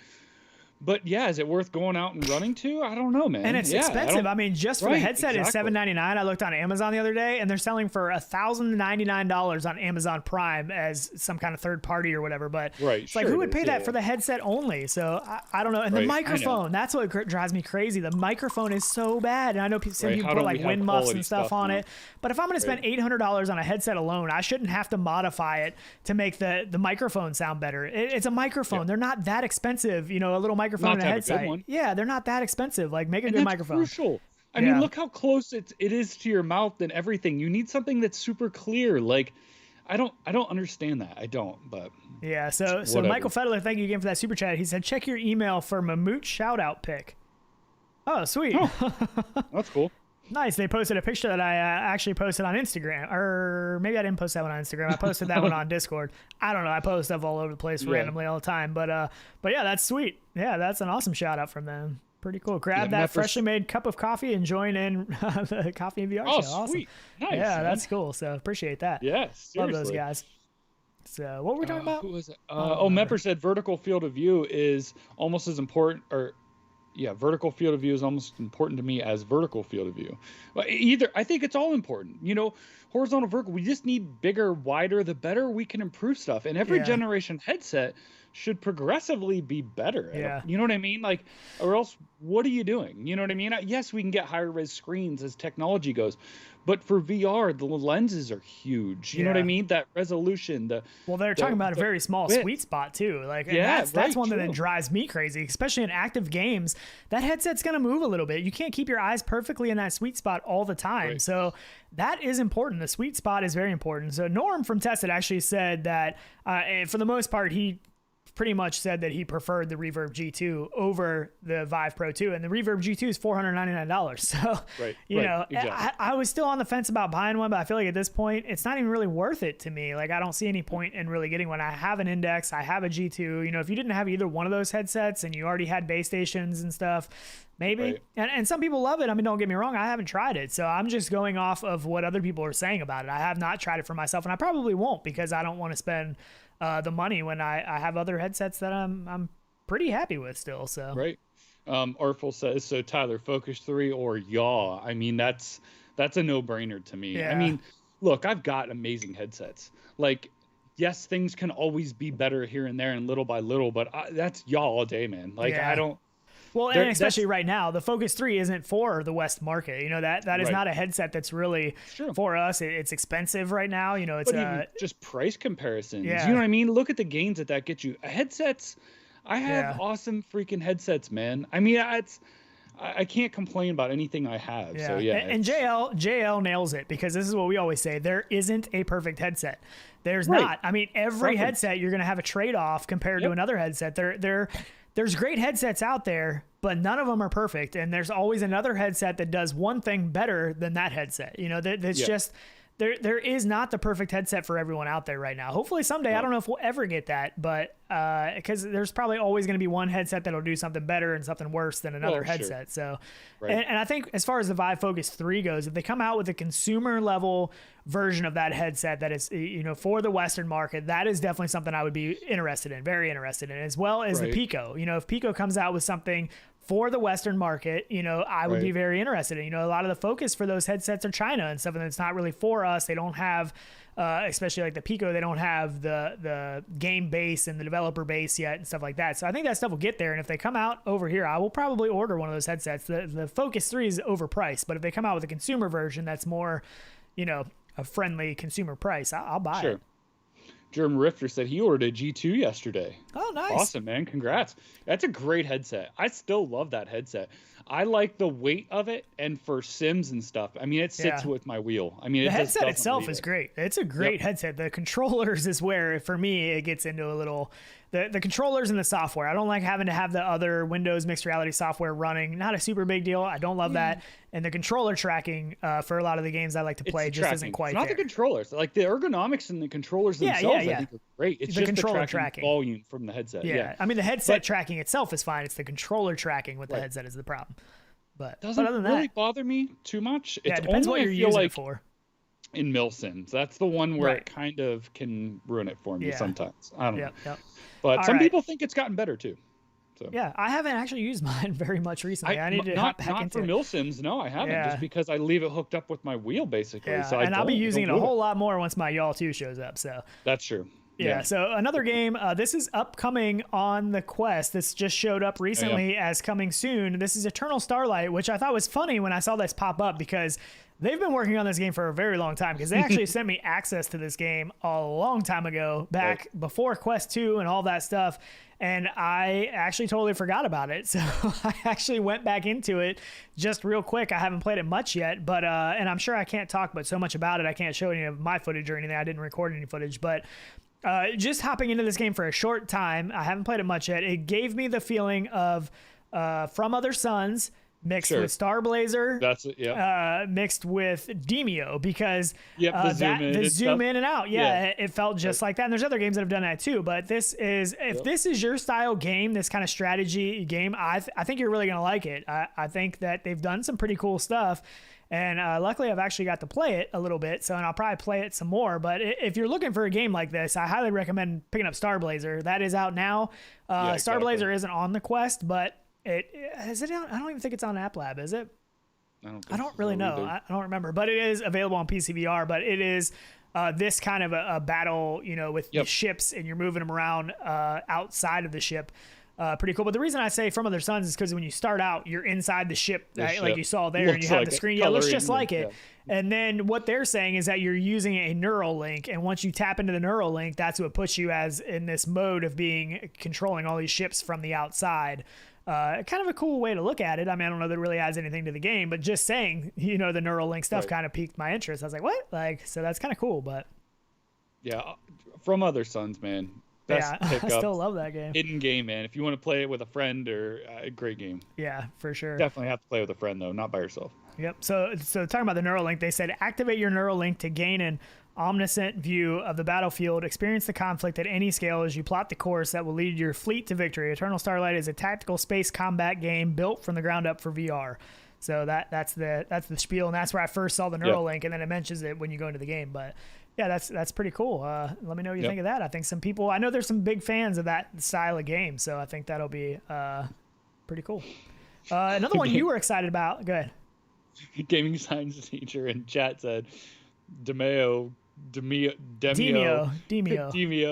but yeah, is it worth going out and running to? I don't know, man. And it's expensive. I mean, just for the headset is $799. I looked on Amazon the other day, and they're selling for $1,099 on Amazon Prime as some kind of third party or whatever. But it's like, who would pay that for the headset only? So I don't know. And the microphone, that's what drives me crazy. The microphone is so bad. And I know some people put like wind muffs and stuff on it. But if I'm going to spend $800 on a headset alone, I shouldn't have to modify it to make the microphone sound better. It's a microphone. They're not that expensive. You know, a little microphone and a headset. Yeah, they're not that expensive. Like, make a good microphone. Crucial. I mean, look how close it is to your mouth and everything. You need something that's super clear. Like, I don't understand that. I don't, but yeah. So Michael Fedler, thank you again for that super chat. He said, check your email for Mammut shout out pic. Oh, sweet. Oh, that's cool. Nice. They posted a picture that I actually posted on Instagram, or maybe I didn't post that one on Instagram. I posted that one on Discord. I don't know. I post stuff all over the place randomly all the time, but yeah, that's sweet. Yeah, that's an awesome shout out from them. Pretty cool. Grab that freshly made cup of coffee and join in the Coffee and VR show. Awesome. Sweet. Nice, man. That's cool. So appreciate that. Yeah, seriously. Love those guys. So what were we talking about? Who was it? Mepper said vertical field of view is almost as important, vertical field of view is almost important to me as vertical field of view. But I think it's all important. You know, horizontal, vertical, we just need bigger, wider, the better we can improve stuff. And every generation headset should progressively be better. You know what I mean? Like, or else what are you doing? You know what I mean? Yes, we can get higher res screens as technology goes, but for VR, the lenses are huge. You know what I mean? That resolution, they're talking about a very small sweet spot too. Like, that's one that drives me crazy, especially in active games. That headset's going to move a little bit. You can't keep your eyes perfectly in that sweet spot all the time. So that is important. The sweet spot is very important. So Norm from Tested actually said that, for the most part, he pretty much said that he preferred the Reverb G2 over the Vive Pro 2, and the Reverb G2 is $499. So, you know, exactly. I was still on the fence about buying one, but I feel like at this point, it's not even really worth it to me. Like, I don't see any point in really getting one. I have an Index, I have a G2. You know, if you didn't have either one of those headsets and you already had base stations and stuff, maybe. And some people love it. I mean, don't get me wrong, I haven't tried it. So I'm just going off of what other people are saying about it. I have not tried it for myself, and I probably won't because I don't want to spend the money when I have other headsets that I'm pretty happy with still. So Artful says, so Tyler, Focus 3 or yaw. I mean, that's a no-brainer to me. I mean, look, I've got amazing headsets. Like, yes, things can always be better here and there and little by little, but that's yaw all day, man. Like, I don't. Well, and especially right now, the Focus 3 isn't for the West market. You know, that is not a headset that's really for us. It's expensive right now. You know, it's even just price comparisons. You know what I mean? Look at the gains that gets you. Headsets, I have awesome freaking headsets, man. I mean, I can't complain about anything I have. Yeah. So yeah. And JL nails it, because this is what we always say. There isn't a perfect headset. There's Right. not. I mean, every headset, you're going to have a trade-off compared to another headset. There's great headsets out there, but none of them are perfect. And there's always another headset that does one thing better than that headset. You know, that's just, there is not the perfect headset for everyone out there right now. Hopefully someday, I don't know if we'll ever get that, but because there's probably always going to be one headset that'll do something better and something worse than another headset. So, and I think as far as the Vive Focus 3 goes, if they come out with a consumer level version of that headset that is, you know, for the Western market, that is definitely something I would be interested in, very interested in, as well as the Pico. You know, if Pico comes out with something for the Western market, you know, I would be very interested in. You know, a lot of the focus for those headsets are China and stuff, and it's not really for us. They don't have, especially like the Pico, they don't have the game base and the developer base yet and stuff like that. So I think that stuff will get there. And if they come out over here, I will probably order one of those headsets. The Focus 3 is overpriced, but if they come out with a consumer version that's more, you know, a friendly consumer price, I'll buy it. German Rifter said he ordered a G2 yesterday. Oh, nice. Awesome, man. Congrats. That's a great headset. I still love that headset. I like the weight of it, and for Sims and stuff, I mean, it sits with my wheel. I mean, the headset itself is great. It's a great headset. The controllers is where, for me, it gets into a little... The controllers and the software. I don't like having to have the other Windows mixed reality software running. Not a super big deal. I don't love that. And the controller tracking for a lot of the games I like to play just isn't quite there. Not the controllers. Like the ergonomics and the controllers themselves, I think are great. It's just the tracking volume from the headset. Yeah. I mean, the headset tracking itself is fine. It's the controller tracking with the headset is the problem. But doesn't other than really that, bother me too much. Yeah, it depends what you're using it for. In Milsons, that's the one where it kind of can ruin it for me sometimes. I don't know. But some people think it's gotten better too. So yeah, I haven't actually used mine very much recently. I need to hop back into it. Not for Milsims, no, I haven't. Just because I leave it hooked up with my wheel basically. Yeah, so and I'll be using it a whole lot more once my Y'all 2 shows up. So that's true. Yeah, so another game, this is upcoming on the Quest. This just showed up recently as coming soon. This is Eternal Starlight, which I thought was funny when I saw this pop up, because they've been working on this game for a very long time, because they actually sent me access to this game a long time ago, back before Quest 2 and all that stuff. And I actually totally forgot about it. So I actually went back into it just real quick. I haven't played it much yet, but and I'm sure I can't talk but so much about it. I can't show any of my footage or anything. I didn't record any footage, but just hopping into this game for a short time, I haven't played it much yet. It gave me the feeling of From Other Suns mixed with Star Blazer. That's it. Mixed with Demio, because the zoom in and out. It felt just like that. And there's other games that have done that too. But this is, if this is your style game, this kind of strategy game, I think you're really gonna like it. I think that they've done some pretty cool stuff. And luckily, I've actually got to play it a little bit, and I'll probably play it some more. But if you're looking for a game like this, I highly recommend picking up Star Blazer. That is out now. Star Blazer isn't on the Quest, but is it out? I don't even think it's on App Lab, is it? I don't really know. I don't remember. But it is available on PCVR. But it is this kind of a battle, you know, with the ships, and you're moving them around outside of the ship. Pretty cool. But the reason I say From Other Suns is because when you start out, you're inside the ship, like you saw there, and you have the screen. Yeah, it looks just like it. And then what they're saying is that you're using a neural link, and once you tap into the neural link, that's what puts you as in this mode of controlling all these ships from the outside. Kind of a cool way to look at it. I mean, I don't know that it really adds anything to the game, but just saying, you know, the neural link stuff kind of piqued my interest. I was like, what? Like, so that's kind of cool. But yeah, From Other Suns, man. I still love that game. Hidden game, man. If you want to play it with a friend, or a great game. Yeah, for sure. Definitely have to play with a friend though, not by yourself. Yep. So talking about the neural link, they said activate your neural link to gain an omniscient view of the battlefield. Experience the conflict at any scale as you plot the course that will lead your fleet to victory. Eternal Starlight is a tactical space combat game built from the ground up for VR. So that's the spiel, and that's where I first saw the neural link, and then it mentions it when you go into the game. But yeah, that's pretty cool. Let me know what you think of that. I think I know there's some big fans of that style of game, so I think that'll be pretty cool. Another one you were excited about. Go ahead. Gaming science teacher in chat said Demio,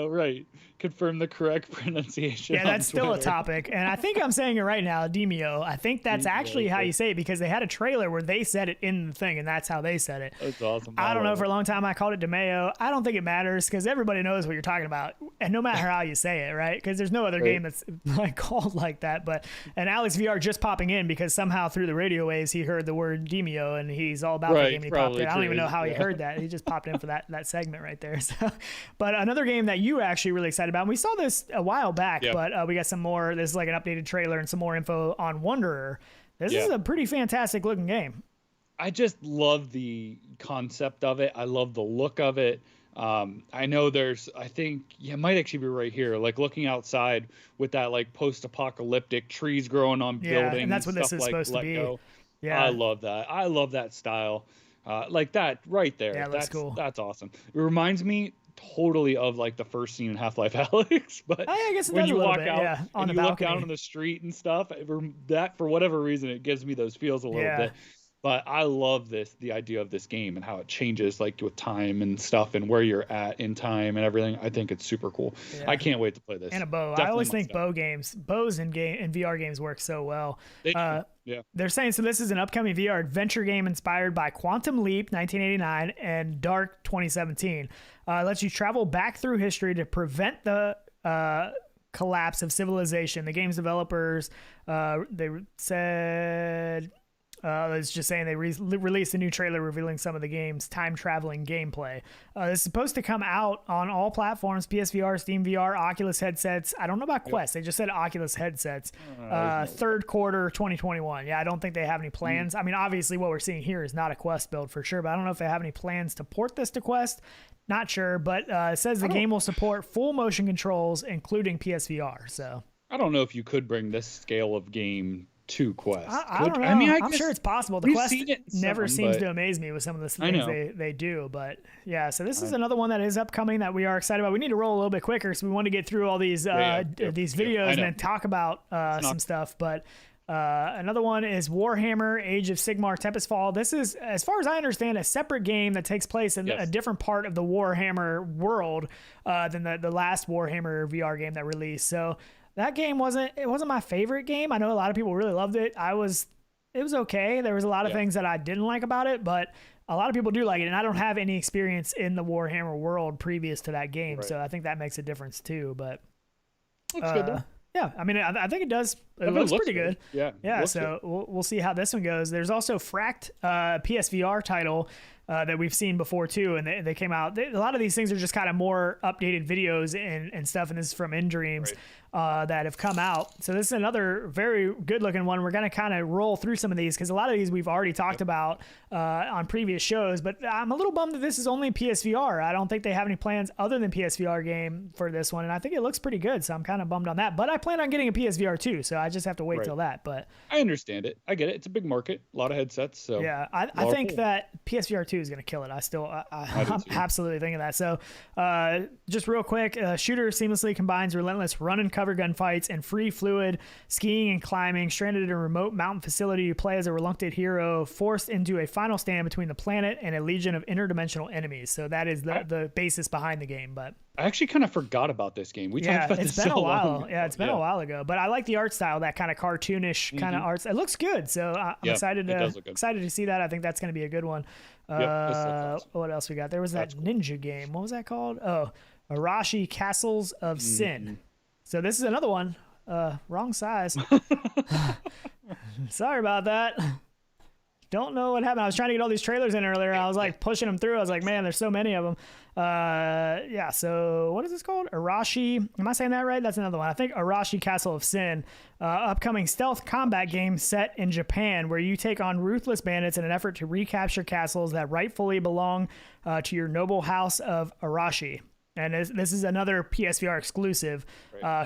right. confirm the correct pronunciation. Yeah, that's still a topic. And I think I'm saying it right now, Demio. I think that's actually how you say it, because they had a trailer where they said it in the thing, and that's how they said it. That's awesome. I don't know. For a long time, I called it DeMeo. I don't think it matters, because everybody knows what you're talking about, and no matter how you say it, right? Because there's no other game that's like called like that. But and Alex VR just popping in because somehow through the radio waves he heard the word Demio, and he's all about the game. And he popped in. I don't even know how he heard that. He just popped in for that segment right there. So, but another game that you actually really excited about. And we saw this a while back, but we got some more. This is like an updated trailer and some more info on Wanderer. This is a pretty fantastic looking game. I just love the concept of it. I love the look of it. I know I think it might actually be right here, like looking outside with that like post-apocalyptic trees growing on buildings. And that's what this is supposed to be. Yeah, I love that. I love that style. Like that right there. Yeah, that's cool. That's awesome. It reminds me totally of like the first scene in Half-Life Alyx, but I guess it when does you a little walk bit, out on and the you look balcony. out on the street and stuff, that for whatever reason it gives me those feels a little bit. But I love the idea of this game and how it changes like with time and stuff and where you're at in time and everything. I think it's super cool. I can't wait to play this. And a bow. I always think bows in VR games work so well. They're saying, so this is an upcoming VR adventure game inspired by Quantum Leap 1989 and Dark 2017. Lets you travel back through history to prevent the collapse of civilization. The game's developers, they said... it's just saying they released a new trailer revealing some of the game's time-traveling gameplay. It's supposed to come out on all platforms, PSVR, Steam VR, Oculus headsets. I don't know about Quest. They just said Oculus headsets. Third quarter 2021. Yeah, I don't think they have any plans. I mean, obviously what we're seeing here is not a Quest build for sure, but I don't know if they have any plans to port this to Quest. Not sure, but it says the game will support full motion controls, including PSVR. So I don't know if you could bring this scale of game to Quest. I don't know. I mean, I'm sure it's possible. The Quest never seems to amaze me with some of the things they do. But yeah, so this is another one that is upcoming that we are excited about. We need to roll a little bit quicker, so we want to get through all these these videos and then talk about some stuff. But another one is Warhammer Age of Sigmar Tempest Fall. This is, as far as I understand, a separate game that takes place in a different part of the Warhammer world than the last Warhammer VR game that released. So that game wasn't my favorite game. I know a lot of people really loved it. It was okay. There was a lot of things that I didn't like about it, but a lot of people do like it, and I don't have any experience in the Warhammer world previous to that game, so I think that makes a difference too. But looks good though. Yeah, I mean, I think it does. It looks pretty good. Yeah. So we'll see how this one goes. There's also Fracked, PSVR title that we've seen before too, and they came out. A lot of these things are just kind of more updated videos and stuff, and this is from InDreams that have come out. So this is another very good looking one. We're going to kind of roll through some of these because a lot of these we've already talked about on previous shows, but I'm a little bummed that this is only PSVR. I don't think they have any plans other than PSVR game for this one, and I think it looks pretty good, so I'm kind of bummed on that. But I plan on getting a PSVR too, so I just have to wait till that. But I understand it. I get it. It's a big market, a lot of headsets. So yeah, I think that PSVR 2 is going to kill it. I'm absolutely thinking that. So just real quick, shooter seamlessly combines relentless run and cover gunfights and free fluid skiing and climbing. Stranded in a remote mountain facility, you play as a reluctant hero forced into a final stand between the planet and a legion of interdimensional enemies. So that is the basis behind the game. But I actually kind of forgot about this game. We talked about this so long ago. Yeah, it's been a while ago. But I like the art style, that kind of cartoonish kind of art. It looks good. So I'm excited to see that. I think that's going to be a good one. What else we got? There was that ninja game. What was that called? Oh, Arashi Castles of Sin. So this is another one. Wrong size. Sorry about that. Don't know what happened. I was trying to get all these trailers in earlier. I was like pushing them through. I was like, man, there's so many of them. So what is this called? Arashi. Am I saying that right? That's another one. I think Arashi Castle of Sin. Upcoming stealth combat game set in Japan where you take on ruthless bandits in an effort to recapture castles that rightfully belong to your noble house of Arashi. And this is another PSVR exclusive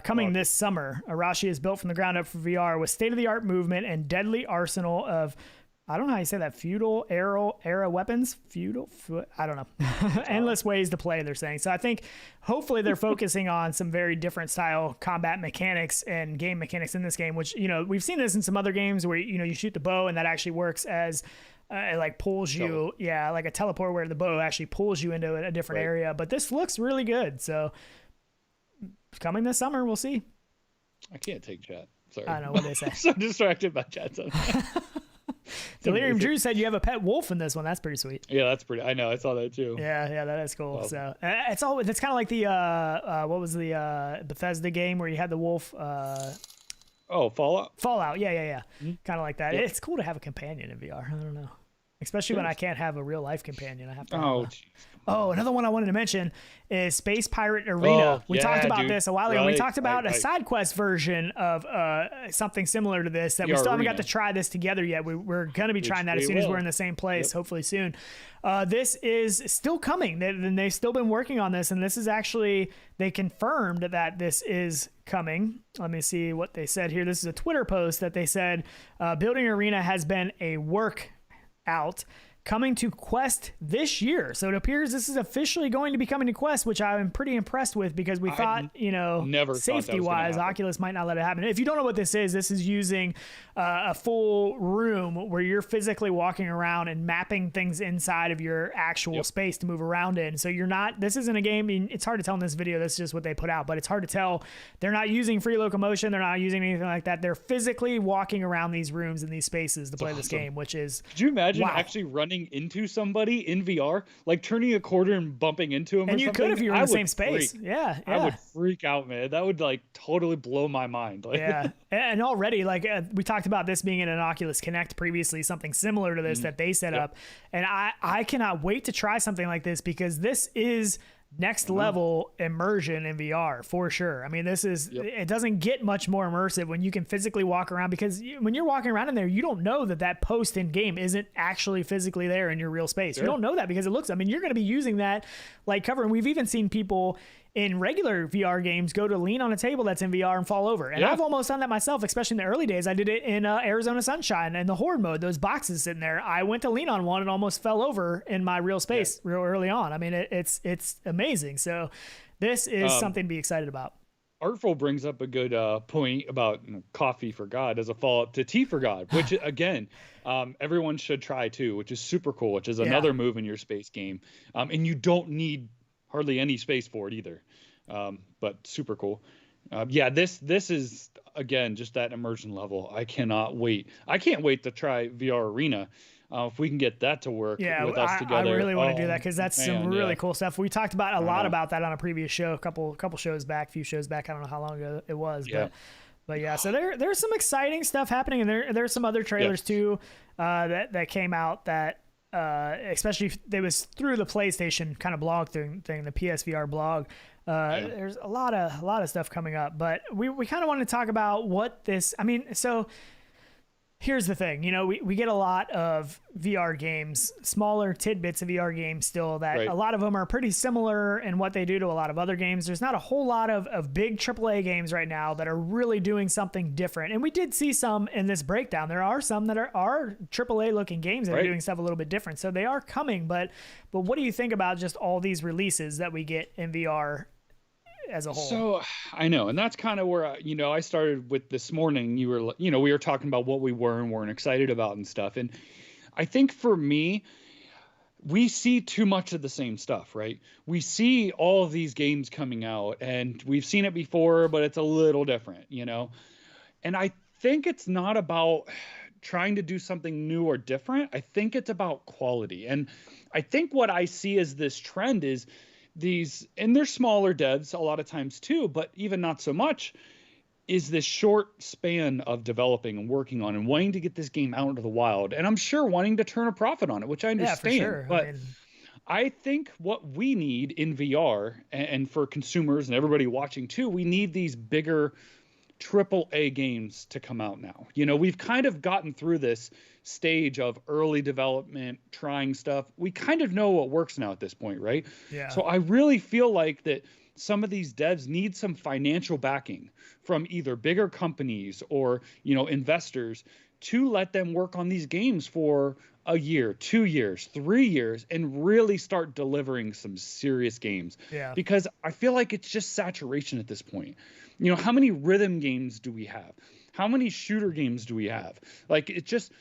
coming this summer. Arashi is built from the ground up for VR with state-of-the-art movement and deadly arsenal of, I don't know how you say that, feudal era weapons? I don't know. Endless ways to play, they're saying. So I think hopefully they're focusing on some very different style combat mechanics and game mechanics in this game, which, we've seen this in some other games where, you shoot the bow and that actually works as it like pulls you, like a teleport where the bow actually pulls you into a different area. But this looks really good. So coming this summer. We'll see. I can't take chat. Sorry. I know what they say. I'm so distracted by chat sometimes. Delirium Drew said you have a pet wolf in this one. That's pretty sweet. Yeah, that's pretty. I know. I saw that too. Yeah, that is cool. Well, so it's kind of like the what was the Bethesda game where you had the wolf? Fallout. Fallout. Yeah. Mm-hmm. Kind of like that. Yep. It's cool to have a companion in VR. I don't know. Especially when I can't have a real life companion. I have to. Another one I wanted to mention is Space Pirate Arena. We talked about this a while ago. We talked about a side quest version of something similar to this that we still haven't got to try this together yet. We're going to be trying that as soon as we're in the same place, hopefully soon. This is still coming. They've still been working on this, and this is actually, they confirmed that this is coming. Let me see what they said here. This is a Twitter post that they said, Building Arena has been a work out coming to Quest this year. So it appears this is officially going to be coming to Quest, which I'm pretty impressed with because we thought, safety-wise, Oculus might not let it happen. If you don't know what this is using a full room where you're physically walking around and mapping things inside of your actual space to move around in. So this isn't a game. I mean, it's hard to tell in this video. That's just what they put out, but it's hard to tell. They're not using free locomotion. They're not using anything like that. They're physically walking around these rooms and these spaces to play this game, which is... Could you imagine actually running into somebody in VR, like turning a corner and bumping into them? And you could if you were in the same space. Yeah. I would freak out, man. That would like totally blow my mind. Like, yeah. And already, like we talked about this being in an Oculus Connect previously, something similar to this that they set up. And I cannot wait to try something like this because this is next level immersion in VR for sure. I mean, this is, it doesn't get much more immersive when you can physically walk around, because when you're walking around in there, you don't know that post in game isn't actually physically there in your real space. You don't know that because it looks, I mean, you're going to be using that like cover. And we've even seen people in regular VR games go to lean on a table that's in VR and fall over. And I've almost done that myself, especially in the early days. I did it in Arizona Sunshine and the Horde mode, those boxes sitting there. I went to lean on one and almost fell over in my real space real early on. I mean, it's amazing. So this is something to be excited about. Artful brings up a good point about coffee for God as a follow-up to tea for God, which again, everyone should try too, which is super cool, which is another move in your space game. And you don't need hardly any space for it either, but super cool. This is again just that immersion level. I cannot wait. I can't wait to try VR Arena if we can get that to work with us together. I really want to do that because that's some really cool stuff. We talked about a lot about that on a previous show, a couple shows back, few shows back. I don't know how long ago it was, but yeah. So there's some exciting stuff happening, and there's some other trailers too that came out that. Especially it was through the PlayStation kind of blog thing, the PSVR blog. There's a lot of stuff coming up, but we kind of want to talk about what this. I mean, so here's the thing. We get a lot of VR games, smaller tidbits of VR games still that a lot of them are pretty similar in what they do to a lot of other games. There's not a whole lot of big AAA games right now that are really doing something different. And we did see some in this breakdown. There are some that are AAA looking games that are doing stuff a little bit different. So they are coming, but what do you think about just all these releases that we get in VR as a whole? So I know, and that's kind of where I started with this morning. We were talking about what we were and weren't excited about and stuff. And I think for me, we see too much of the same stuff, right? We see all of these games coming out, and we've seen it before, but it's a little different, And I think it's not about trying to do something new or different. I think it's about quality. And I think what I see as this trend is these, and they're smaller devs a lot of times too, but even not so much, is this short span of developing and working on and wanting to get this game out into the wild. And I'm sure wanting to turn a profit on it, which I understand. Yeah, for sure. But I think what we need in VR and for consumers and everybody watching too, we need these bigger AAA games to come out now. We've kind of gotten through this stage of early development, trying stuff. We kind of know what works now at this point, right? Yeah. So I really feel like that some of these devs need some financial backing from either bigger companies or, investors to let them work on these games for a year, 2 years, 3 years, and really start delivering some serious games. Yeah. Because I feel like it's just saturation at this point. How many rhythm games do we have? How many shooter games do we have? Like, it's just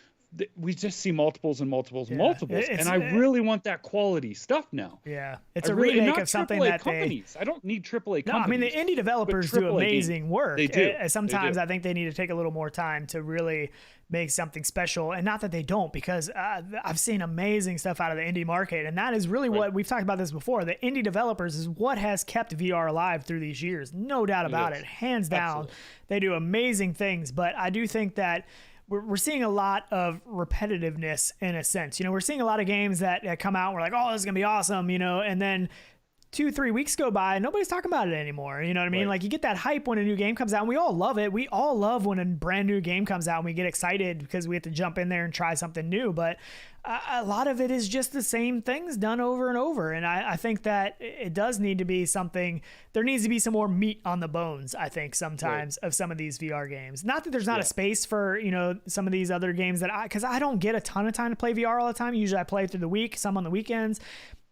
we just see multiples and multiples and Yeah. multiples, and I really want that quality stuff now. Yeah, it's I a really, remake of something AAA that companies. I don't need AAA companies. No, I mean the indie developers do amazing work. They do. Sometimes They do. I think they need to take a little more time to really make something special, and not that they don't, because I've seen amazing stuff out of the indie market, and that is really what we've talked about this before. The indie developers is what has kept VR alive through these years, no doubt about it. Hands down, Absolutely. they do amazing things. But I do think that we're seeing a lot of repetitiveness in a sense. We're seeing a lot of games that come out and we're like, oh, this is gonna be awesome, and then 2-3 weeks go by and nobody's talking about it anymore. You know what I mean? Right. Like, you get that hype when a new game comes out, and we all love it. We all love when a brand new game comes out and we get excited because we have to jump in there and try something new. But a lot of it is just the same things done over and over. And I think that it does need to be something, there needs to be some more meat on the bones, I think, sometimes of some of these VR games. Not that there's not a space for, some of these other games because I don't get a ton of time to play VR all the time. Usually I play through the week, some on the weekends.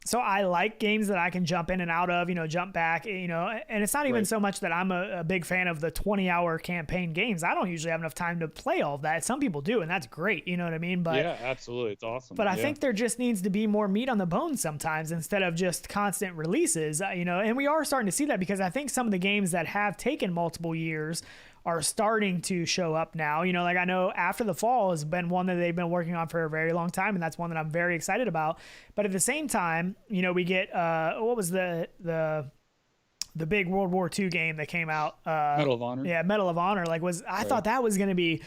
So I like games that I can jump in and out of, jump back, and it's not even so much that I'm a big fan of the 20-hour campaign games. I don't usually have enough time to play all of that. Some people do, and that's great. You know what I mean? But yeah, absolutely. It's awesome. But I think there just needs to be more meat on the bones sometimes, instead of just constant releases, and we are starting to see that, because I think some of the games that have taken multiple years are starting to show up now. Like, I know After the Fall has been one that they've been working on for a very long time, and that's one that I'm very excited about. But at the same time, we get what was the big World War II game that came out? Medal of Honor. Yeah, Medal of Honor. I thought that was going to be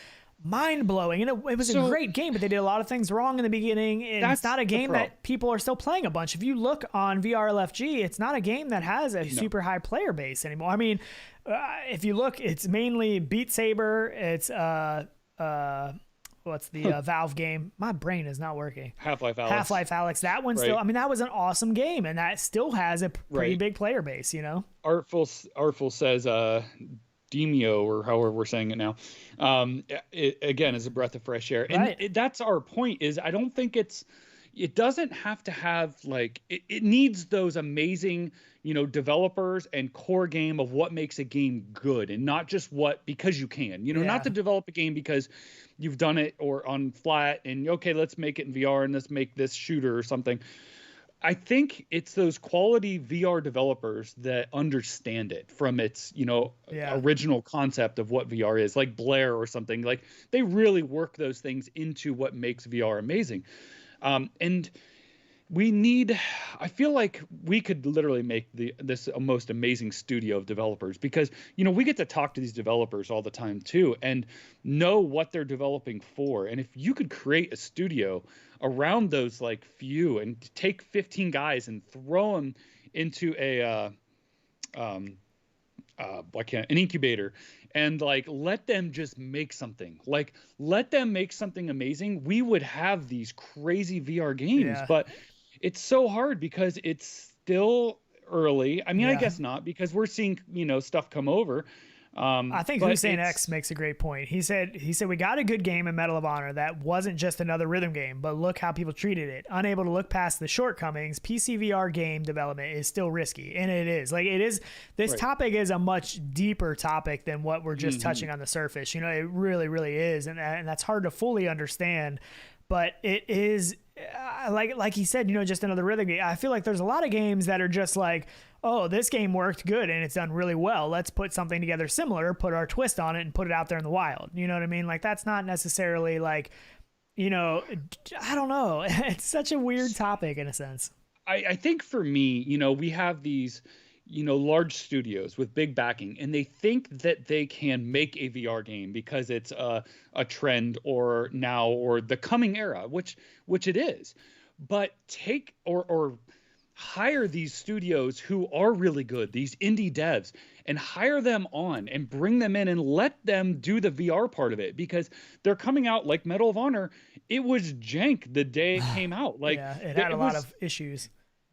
mind-blowing, and it was a great game, but they did a lot of things wrong in the beginning, and it's not a game that people are still playing a bunch. If you look on VRLFG, it's not a game that has a super high player base anymore. I mean, if you look, it's mainly Beat Saber. It's what's the Valve game? My brain is not working. Half-Life Alyx. Half-Life Alyx. That one still. I mean, that was an awesome game, and that still has a pretty big player base. Artful says, Demio, or however we're saying it now, again, is a breath of fresh air, and that's our point. Is I don't think it doesn't have to have it needs those amazing developers and core game of what makes a game good, and not just because you can, not to develop a game because you've done it or on flat and okay, let's make it in VR and let's make this shooter or something. I think it's those quality VR developers that understand it from its, original concept of what VR is, like Blair or something. Like, they really work those things into what makes VR amazing. And I feel like we could literally make this a most amazing studio of developers, because, we get to talk to these developers all the time too, and know what they're developing for. And if you could create a studio around those few, and take 15 guys and throw them into an incubator, and let them just make something, let them make something amazing, we would have these crazy VR games. But it's so hard because it's still early. I mean, I guess not, because we're seeing, stuff come over. I think Hussein X makes a great point. He said we got a good game in Medal of Honor that wasn't just another rhythm game, but look how people treated it. Unable to look past the shortcomings, PCVR game development is still risky, and it is. This topic is a much deeper topic than what we're just touching on the surface. It really, really is, and that's hard to fully understand. But it is, like he said, just another rhythm game. I feel like there's a lot of games that are just oh, this game worked good and it's done really well, let's put something together similar, put our twist on it, and put it out there in the wild. You know what I mean? That's not necessarily I don't know. It's such a weird topic in a sense. I think for me, we have these, large studios with big backing, and they think that they can make a VR game because it's a trend or the coming era, which it is. But take or hire these studios who are really good, these indie devs, and hire them on and bring them in and let them do the VR part of it, because they're coming out like Medal of Honor. It was jank the day it came out. It had a lot of issues.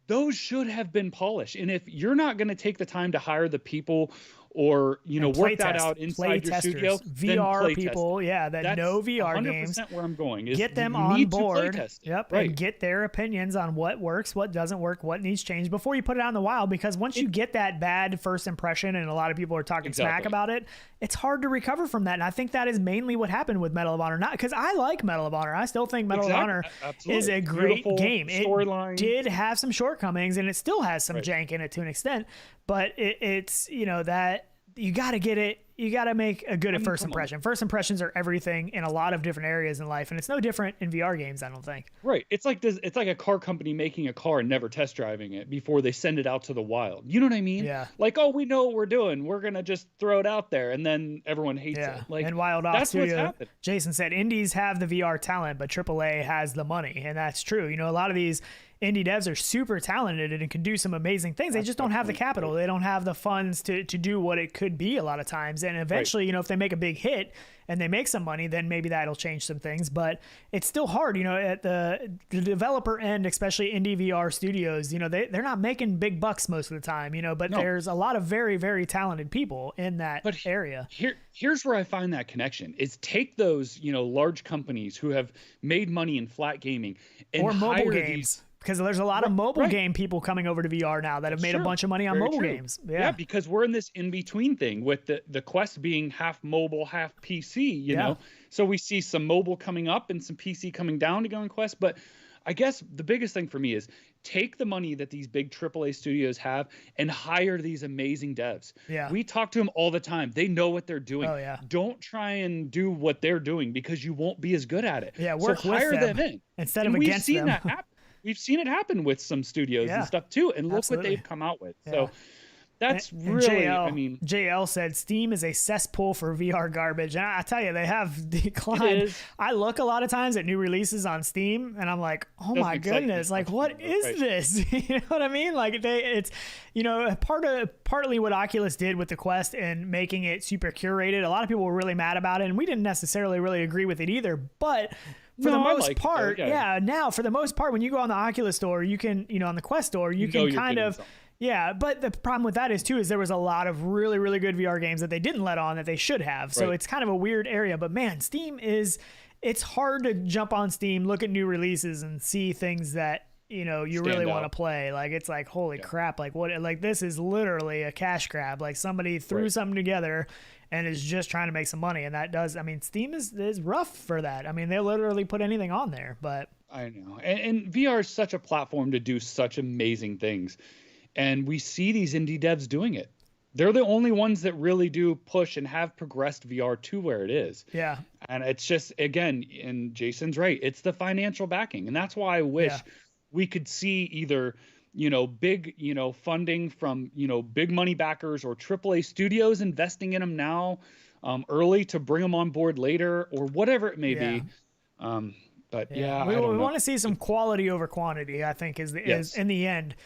Those should have been polished. And if you're not going to take the time to hire the people or and work that out inside your studio. VR people, that know VR 100% games. Where I'm going is get them you on need board. To play test it. Yep, right. And get their opinions on what works, what doesn't work, what needs changed before you put it out in the wild. Because once you get that bad first impression, and a lot of people are talking smack about it, it's hard to recover from that. And I think that is mainly what happened with Medal of Honor. Not because I like Medal of Honor. I still think Medal of Honor is a great game. It did have some shortcomings, and it still has some jank in it to an extent. But it's that you got to get it. You got to make a good first impression. First impressions are everything in a lot of different areas in life, and it's no different in VR games, I don't think. Right. It's like this. It's like a car company making a car and never test driving it before they send it out to the wild. You know what I mean? Yeah. Like, oh, we know what we're doing. We're gonna just throw it out there, and then everyone hates it. Like, and Wild Off that's what's happened. Jason said indies have the VR talent, but AAA has the money, and that's true. A lot of these indie devs are super talented and can do some amazing things. They just don't have the capital. They don't have the funds to do what it could be a lot of times. And eventually, if they make a big hit and they make some money, then maybe that'll change some things. But it's still hard, at the developer end, especially indie VR studios, they're not making big bucks most of the time, but there's a lot of very, very talented people in that area. Here's where I find that connection is take those, large companies who have made money in flat gaming and or mobile hire games. Because there's a lot of mobile game people coming over to VR now that have made a bunch of money on mobile games. Yeah, because we're in this in-between thing with the Quest being half mobile, half PC, So we see some mobile coming up and some PC coming down to go on Quest. But I guess the biggest thing for me is take the money that these big AAA studios have and hire these amazing devs. Yeah. We talk to them all the time. They know what they're doing. Oh, yeah. Don't try and do what they're doing because you won't be as good at it. Yeah, work so with hire them in. Instead of against them. That happen. We've seen it happen with some studios and stuff too, and look what they've come out with. So that's really, JL said Steam is a cesspool for VR garbage. And I tell you, they have declined. I look a lot of times at new releases on Steam and I'm like, oh my goodness, like what is this? You know what I mean? Like it's, partly what Oculus did with the Quest and making it super curated. A lot of people were really mad about it and we didn't necessarily really agree with it either, but for the most part, now for the most part, when you go on the Oculus store, you can, on the Quest store, you can kind of, but the problem with that is there was a lot of really, really good VR games that they didn't let on that they should have. So it's kind of a weird area, but man, Steam it's hard to jump on Steam, look at new releases and see things that, you really want to play. Like, it's like, holy crap. Like what, like this is literally a cash grab. Like somebody threw something together and is just trying to make some money. And that does, Steam is rough for that. They'll literally put anything on there, but I know. And VR is such a platform to do such amazing things. And we see these indie devs doing it. They're the only ones that really do push and have progressed VR to where it is. Yeah. And it's just, again, and Jason's right, it's the financial backing. And that's why I wish we could see either, big, funding from, big money backers or AAA studios investing in them now early to bring them on board later or whatever it may be. But we want to see some quality over quantity, I think is in the end.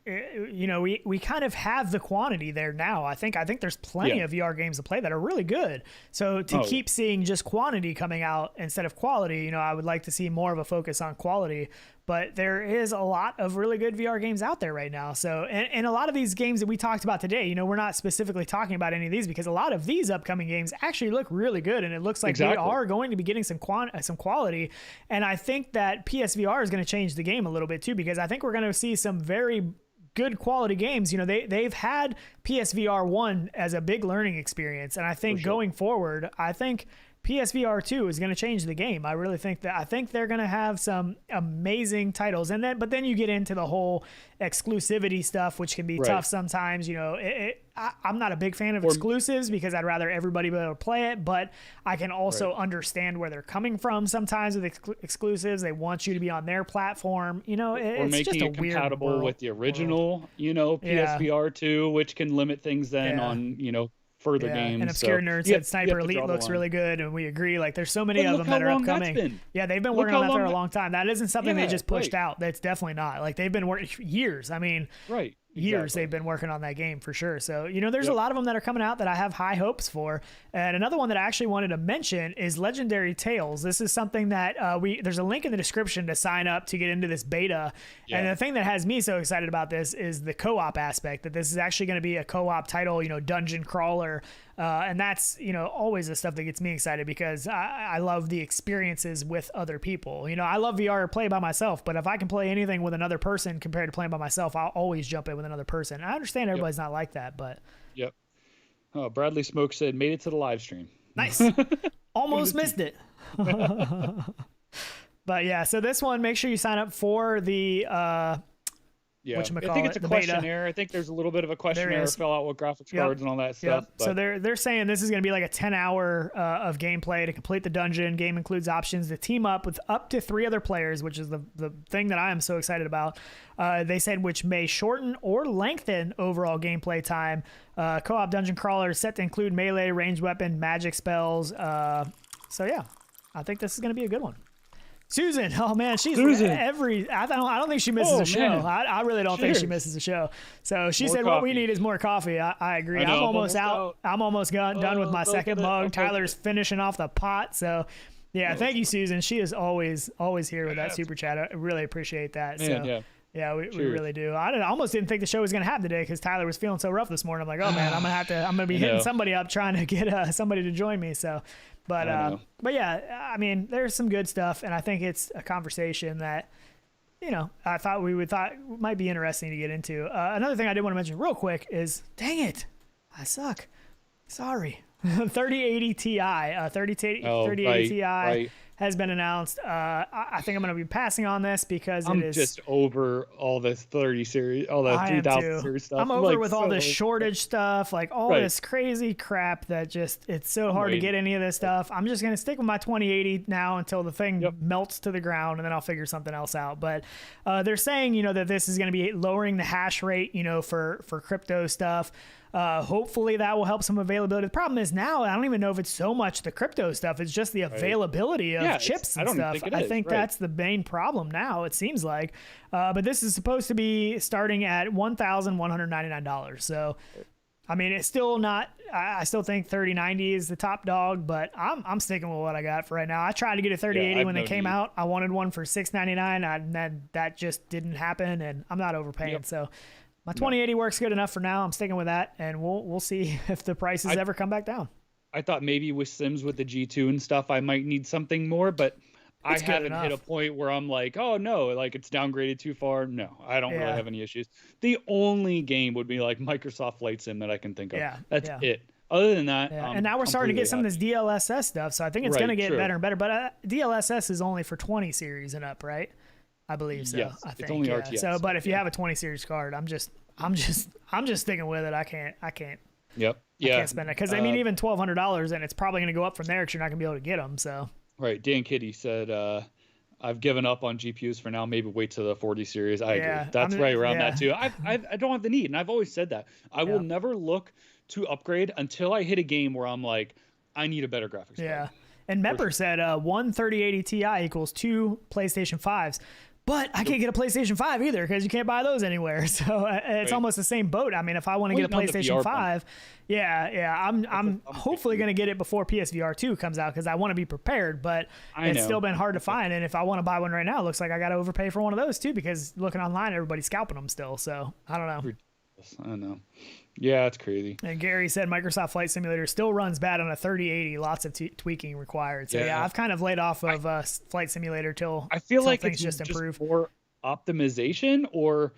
We kind of have the quantity there now. I think there's plenty of VR games to play that are really good. So to keep seeing just quantity coming out instead of quality, I would like to see more of a focus on quality. But there is a lot of really good VR games out there right now. So, and a lot of these games that we talked about today, we're not specifically talking about any of these because a lot of these upcoming games actually look really good. And it looks like they are going to be getting some quality. And I think that PSVR is going to change the game a little bit too, because I think we're going to see some very good quality games. They've had PSVR 1 as a big learning experience. And I think going forward, PSVR 2 is going to change the game. I really think that. I think they're going to have some amazing titles, but then you get into the whole exclusivity stuff, which can be tough sometimes. I'm not a big fan of exclusives because I'd rather everybody be able to play it, but I can also understand where they're coming from sometimes with exclusives. They want you to be on their platform. It's or making just a it weird compatible world. with the original, PSVR 2, which can limit things then on, further games. And Obscure Nerd said Sniper Elite looks really good, and we agree. Like, there's so many of them that are upcoming. Yeah, they've been working on that for a long time. That isn't something they just pushed out. That's definitely not. Like, they've been working years. years they've been working on that game for sure. So, there's a lot of them that are coming out that I have high hopes for. And another one that I actually wanted to mention is Legendary Tales. This is something that there's a link in the description to sign up to get into this beta. Yeah. And the thing that has me so excited about this is the co-op aspect, that this is actually going to be a co-op title, dungeon crawler. And that's, always the stuff that gets me excited, because I love the experiences with other people. I love VR play by myself, but if I can play anything with another person compared to playing by myself, I'll always jump in with another person. I understand everybody's not like that, but. Yep. Oh, Bradley Smoke said, made it to the live stream. Nice. Almost missed it. But yeah, so this one, make sure you sign up for the, I think it's a questionnaire. Beta. I think there's a little bit of a questionnaire, fill out what graphics cards and all that stuff. But. So they're saying this is going to be like a 10-hour of gameplay to complete the dungeon. Game includes options to team up with up to 3 other players, which is the thing that I am so excited about. They said which may shorten or lengthen overall gameplay time. Co-op dungeon crawler is set to include melee, ranged weapon, magic spells. So yeah, I think this is going to be a good one. Susan, oh man, she's I don't think she misses a show. I really don't think she misses a show. So she said, what we need is more coffee. I agree. I'm almost out. I'm almost done with my second mug. Tyler's finishing off the pot. So yeah, thank you, Susan. She is always here with that super chat. I really appreciate that. Yeah, we really do. I almost didn't think the show was going to happen today because Tyler was feeling so rough this morning. I'm like, oh man, I'm going to be hitting somebody up trying to get somebody to join me. So, but yeah, I mean, there's some good stuff, and I think it's a conversation that, I thought might be interesting to get into. Another thing I did want to mention real quick is, dang it, I suck. Sorry. 3080 Ti, 3080 Ti has been announced. I think I'm going to be passing on this because I'm just over all this 30 series, all the 3000 series stuff. I'm over with all this shortage stuff, like all this crazy crap that it's so hard to get any of this stuff. I'm just going to stick with my 2080 now until the thing melts to the ground, and then I'll figure something else out. But they're saying, that this is going to be lowering the hash rate, for crypto stuff. Hopefully that will help some availability. The problem is now, I don't even know if it's so much the crypto stuff. It's just the availability of chips and stuff. I think that's the main problem now, it seems like. But this is supposed to be starting at $1,199. So, I mean, it's still not, I still think 3090 is the top dog, but I'm sticking with what I got for right now. I tried to get a 3080 when they came out. I wanted one for $699, and that just didn't happen, and I'm not overpaying. So my 2080 works good enough for now. I'm sticking with that, and we'll see if the prices ever come back down. I thought maybe with Sims with the G2 and stuff, I might need something more, but I haven't hit a point where I'm like, oh no, like it's downgraded too far. No, I don't really have any issues. The only game would be like Microsoft Flight Sim that I can think of. That's it. Other than that, and now we're starting to get some of this DLSS stuff, so I think it's going to get better and better. But DLSS is only for 20 series and up, right? I believe so. Yes, I think it's only RTS. So, but if you have a 20 series card, I'm just sticking with it. I can't. Yep. I can't spend it because I mean, even $1,200, and it's probably going to go up from there because you're not going to be able to get them. So. Right. Dan Kitty said, I've given up on GPUs for now. Maybe wait till the 40 series. I agree. That's right around that too. I don't have the need, and I've always said that. I will never look to upgrade until I hit a game where I'm like, I need a better graphics card. Yeah. And Mepper said one 3080 Ti equals 2 PlayStation 5s. But I can't get a PlayStation 5 either because you can't buy those anywhere. So it's almost the same boat. I mean, if I want to get a PlayStation 5, I'm hopefully going to get it before PSVR 2 comes out because I want to be prepared. But it's still been hard to find. And if I want to buy one right now, it looks like I got to overpay for one of those too because looking online, everybody's scalping them still. So I don't know. I don't know. Yeah, it's crazy. And Gary said Microsoft Flight Simulator still runs bad on a 3080. Lots of tweaking required. So yeah, I've kind of laid off of Flight Simulator till I feel like things just improve. More optimization, or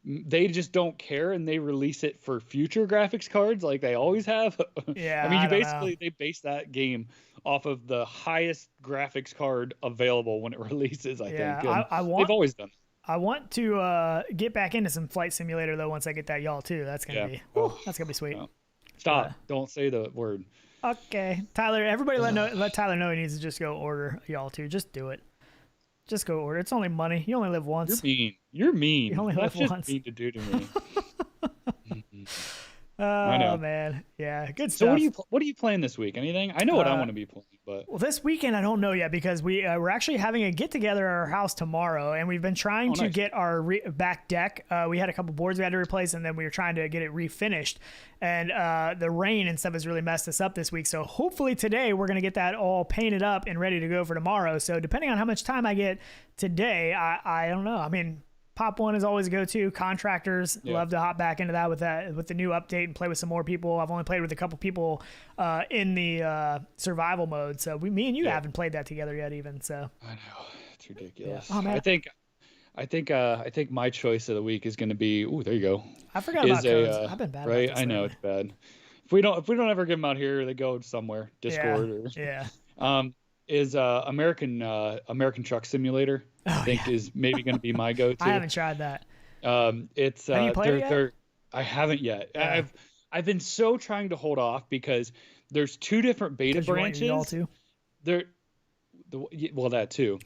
they just don't care and they release it for future graphics cards like they always have. Yeah, I mean, they base that game off of the highest graphics card available when it releases. I think they've always done. I want to get back into some Flight Simulator though. Once I get that y'all too, that's gonna be sweet. No. Stop! Don't say the word. Okay, Tyler. Everybody let Tyler know he needs to just go order y'all too. Just do it. Just go order. It's only money. You only live once. You're mean. You only live once. Mean to do to me. I know. Oh man, yeah, good So stuff. what are you playing this week? Anything? I know what I want to be playing, but Well, this weekend I don't know yet because we're actually having a get together at our house tomorrow, and we've been trying to get our back deck. We had a couple boards we had to replace, and then we were trying to get it refinished. And the rain and stuff has really messed us up this week. So hopefully today we're gonna get that all painted up and ready to go for tomorrow. So depending on how much time I get today, I don't know. I mean, Pop 1 is always a go-to. Contractors, love to hop back into that with the new update and play with some more people. I've only played with a couple people in the survival mode, so me and you haven't played that together yet, even. So I know it's ridiculous. Oh, man. I think my choice of the week is going to be. Ooh, there you go. I forgot about codes. I've been bad. Right, about this I know lately. it's bad. If we don't ever give them out here, they go somewhere. Discord or is American Truck Simulator. I think is maybe going to be my go-to. I haven't tried that. It's Have you played it yet? I haven't yet. I've been so trying to hold off because there's two different beta branches. You want all two? Well, that too.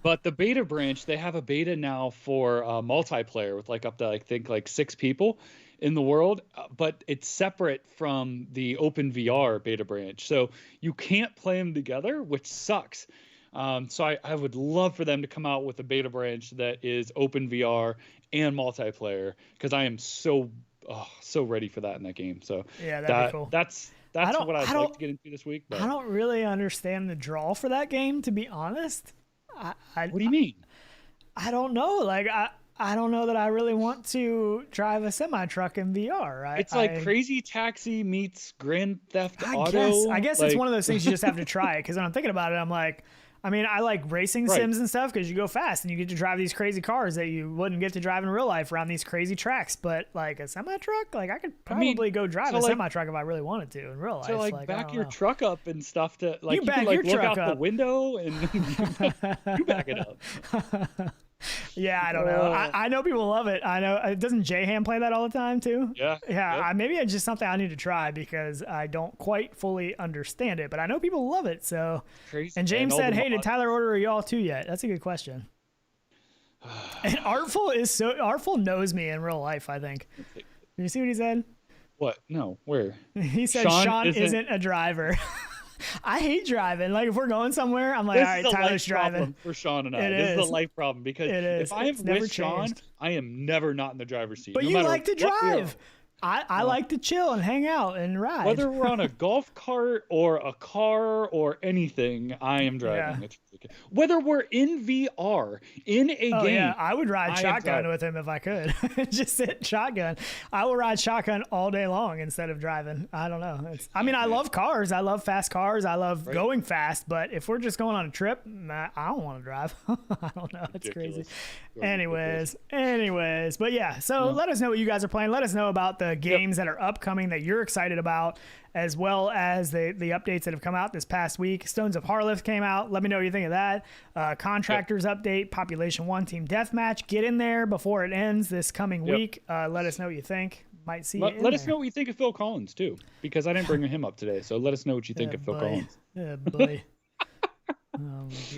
But the beta branch, they have a beta now for multiplayer with like up to I think like 6 people in the world, but it's separate from the Open VR beta branch, so you can't play them together, which sucks. So I would love for them to come out with a beta branch that is Open VR and multiplayer, because I am so ready for that in that game. So yeah, that'd be cool. That's what I'd like to get into this week. But I don't really understand the draw for that game, to be honest. What do you mean? I don't know. Like I don't know that I really want to drive a semi truck in VR. It's like Crazy Taxi meets Grand Theft Auto. I guess it's one of those things you just have to try it, because when I'm thinking about it, I'm like, I mean, I like racing sims and stuff because you go fast and you get to drive these crazy cars that you wouldn't get to drive in real life around these crazy tracks. But like a semi truck, like I could probably go drive a semi truck if I really wanted to in real life. So like back your truck up and stuff to like you can like look out the window and you back it up. Yeah, I don't know. I know people love it. I know. Doesn't J-Ham play that all the time too? Yeah. Maybe it's just something I need to try because I don't quite fully understand it, but I know people love it. So, crazy. And James said, "Hey, did Tyler order a y'all too yet?" That's a good question. And Artful knows me in real life, I think. Did you see what he said? What? No. Where? He said Sean isn't a driver. I hate driving. Like if we're going somewhere, I'm like, all right, Tyler's driving. For Sean and I, this is a life problem because if I am with Sean, I am never not in the driver's seat. But you like to drive. I like to chill and hang out and ride. Whether we're on a golf cart or a car or anything, I am driving. Yeah. It's ridiculous. Whether we're in VR in a game, yeah, I would ride shotgun with him if I could. Just sit shotgun. I will ride shotgun all day long instead of driving. I don't know. I love cars. I love fast cars. I love going fast. But if we're just going on a trip, I don't want to drive. I don't know. It's crazy. Anyways. But yeah, so let us know what you guys are playing. Let us know about the games that are upcoming that you're excited about, as well as the updates that have come out this past week. Stones of Harlath came out. Let me know what you think of that. Contractors update, Population 1 Team Deathmatch. Get in there before it ends this coming week. Let us know what you think. Might see Let us know what you think of Phil Collins, too, because I didn't bring him up today. So let us know what you think of Phil Collins. Yeah, buddy.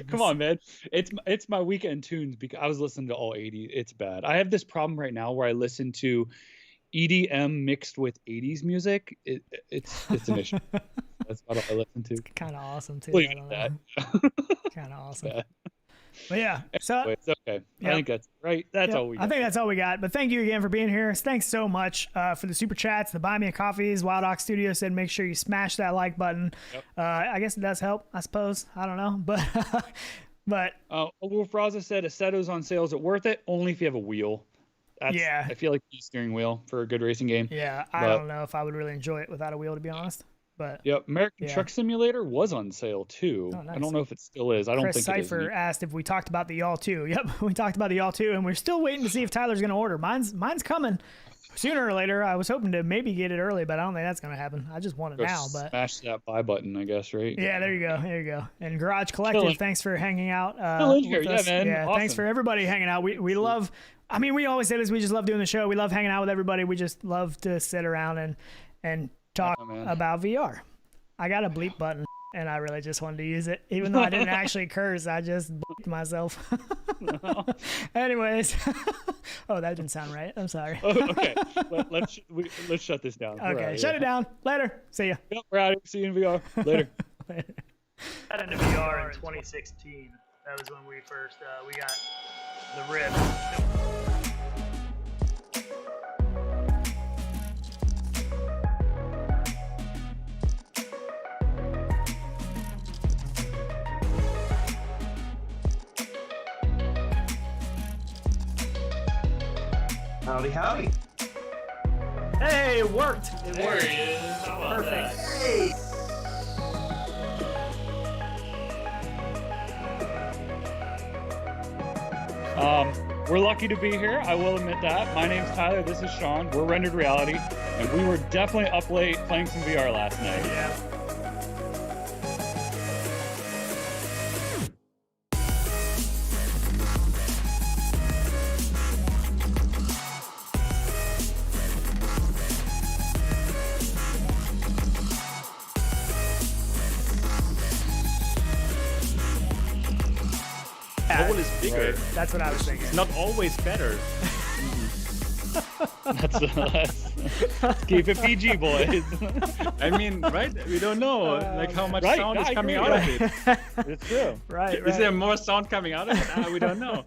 Come on, man. It's my weekend tunes because I was listening to all 80s. It's bad. I have this problem right now where I listen to EDM mixed with 80s music. It's an issue. That's what I listen to. Kind of awesome too. Kind of awesome. But yeah, so it's okay. Yep. I think that's right. That's all we got. I think that's all we got. But thank you again for being here. Thanks so much for the super chats, the buy me a coffees. Wild Ox Studio said make sure you smash that like button. Yep. I guess it does help, I suppose. I don't know, but Wolf Raza said Assetto's on sale. Is it worth it? Only if you have a wheel. I feel like the steering wheel for a good racing game. Yeah, I don't know if I would really enjoy it without a wheel, to be honest. But American Truck Simulator was on sale too. Oh, nice. I don't know if it still is. I don't think it is. Cypher asked if we talked about the y'all too. Yep, we talked about the y'all too, and we're still waiting to see if Tyler's going to order. Mine's coming sooner or later. I was hoping to maybe get it early, but I don't think that's going to happen. I just want it now. But smash that buy button, I guess, right? Yeah, there you go. And Garage Collective, thanks for hanging out. Still in here, yeah, man. Yeah, awesome. Thanks for everybody hanging out. We love. I mean, we always say this. We just love doing the show. We love hanging out with everybody. We just love to sit around and talk about VR. I got a bleep button. and I really just wanted to use it, even though I didn't actually curse. I just myself. Anyways, oh, that didn't sound right. I'm sorry. Oh, okay, let's shut this down. Okay, shut it down. Later. See ya. Yep, we're out of here. See you in VR. Later. Later. Got into VR in 2016. That was when we first we got the Rift. Howdy, howdy. Hey, it worked. It worked. There he is. How about Perfect. that? Hey. We're lucky to be here. I will admit that. My name's Tyler. This is Sean. We're Rendered Reality, and we were definitely up late playing some VR last night. Yeah. Hole is bigger. That's what I was thinking. It's not always better. Let's keep it PG, boys. I mean, right? We don't know like how much Right, sound is I coming agree, out of it. It's true. Right. Is there more sound coming out of it? We don't know.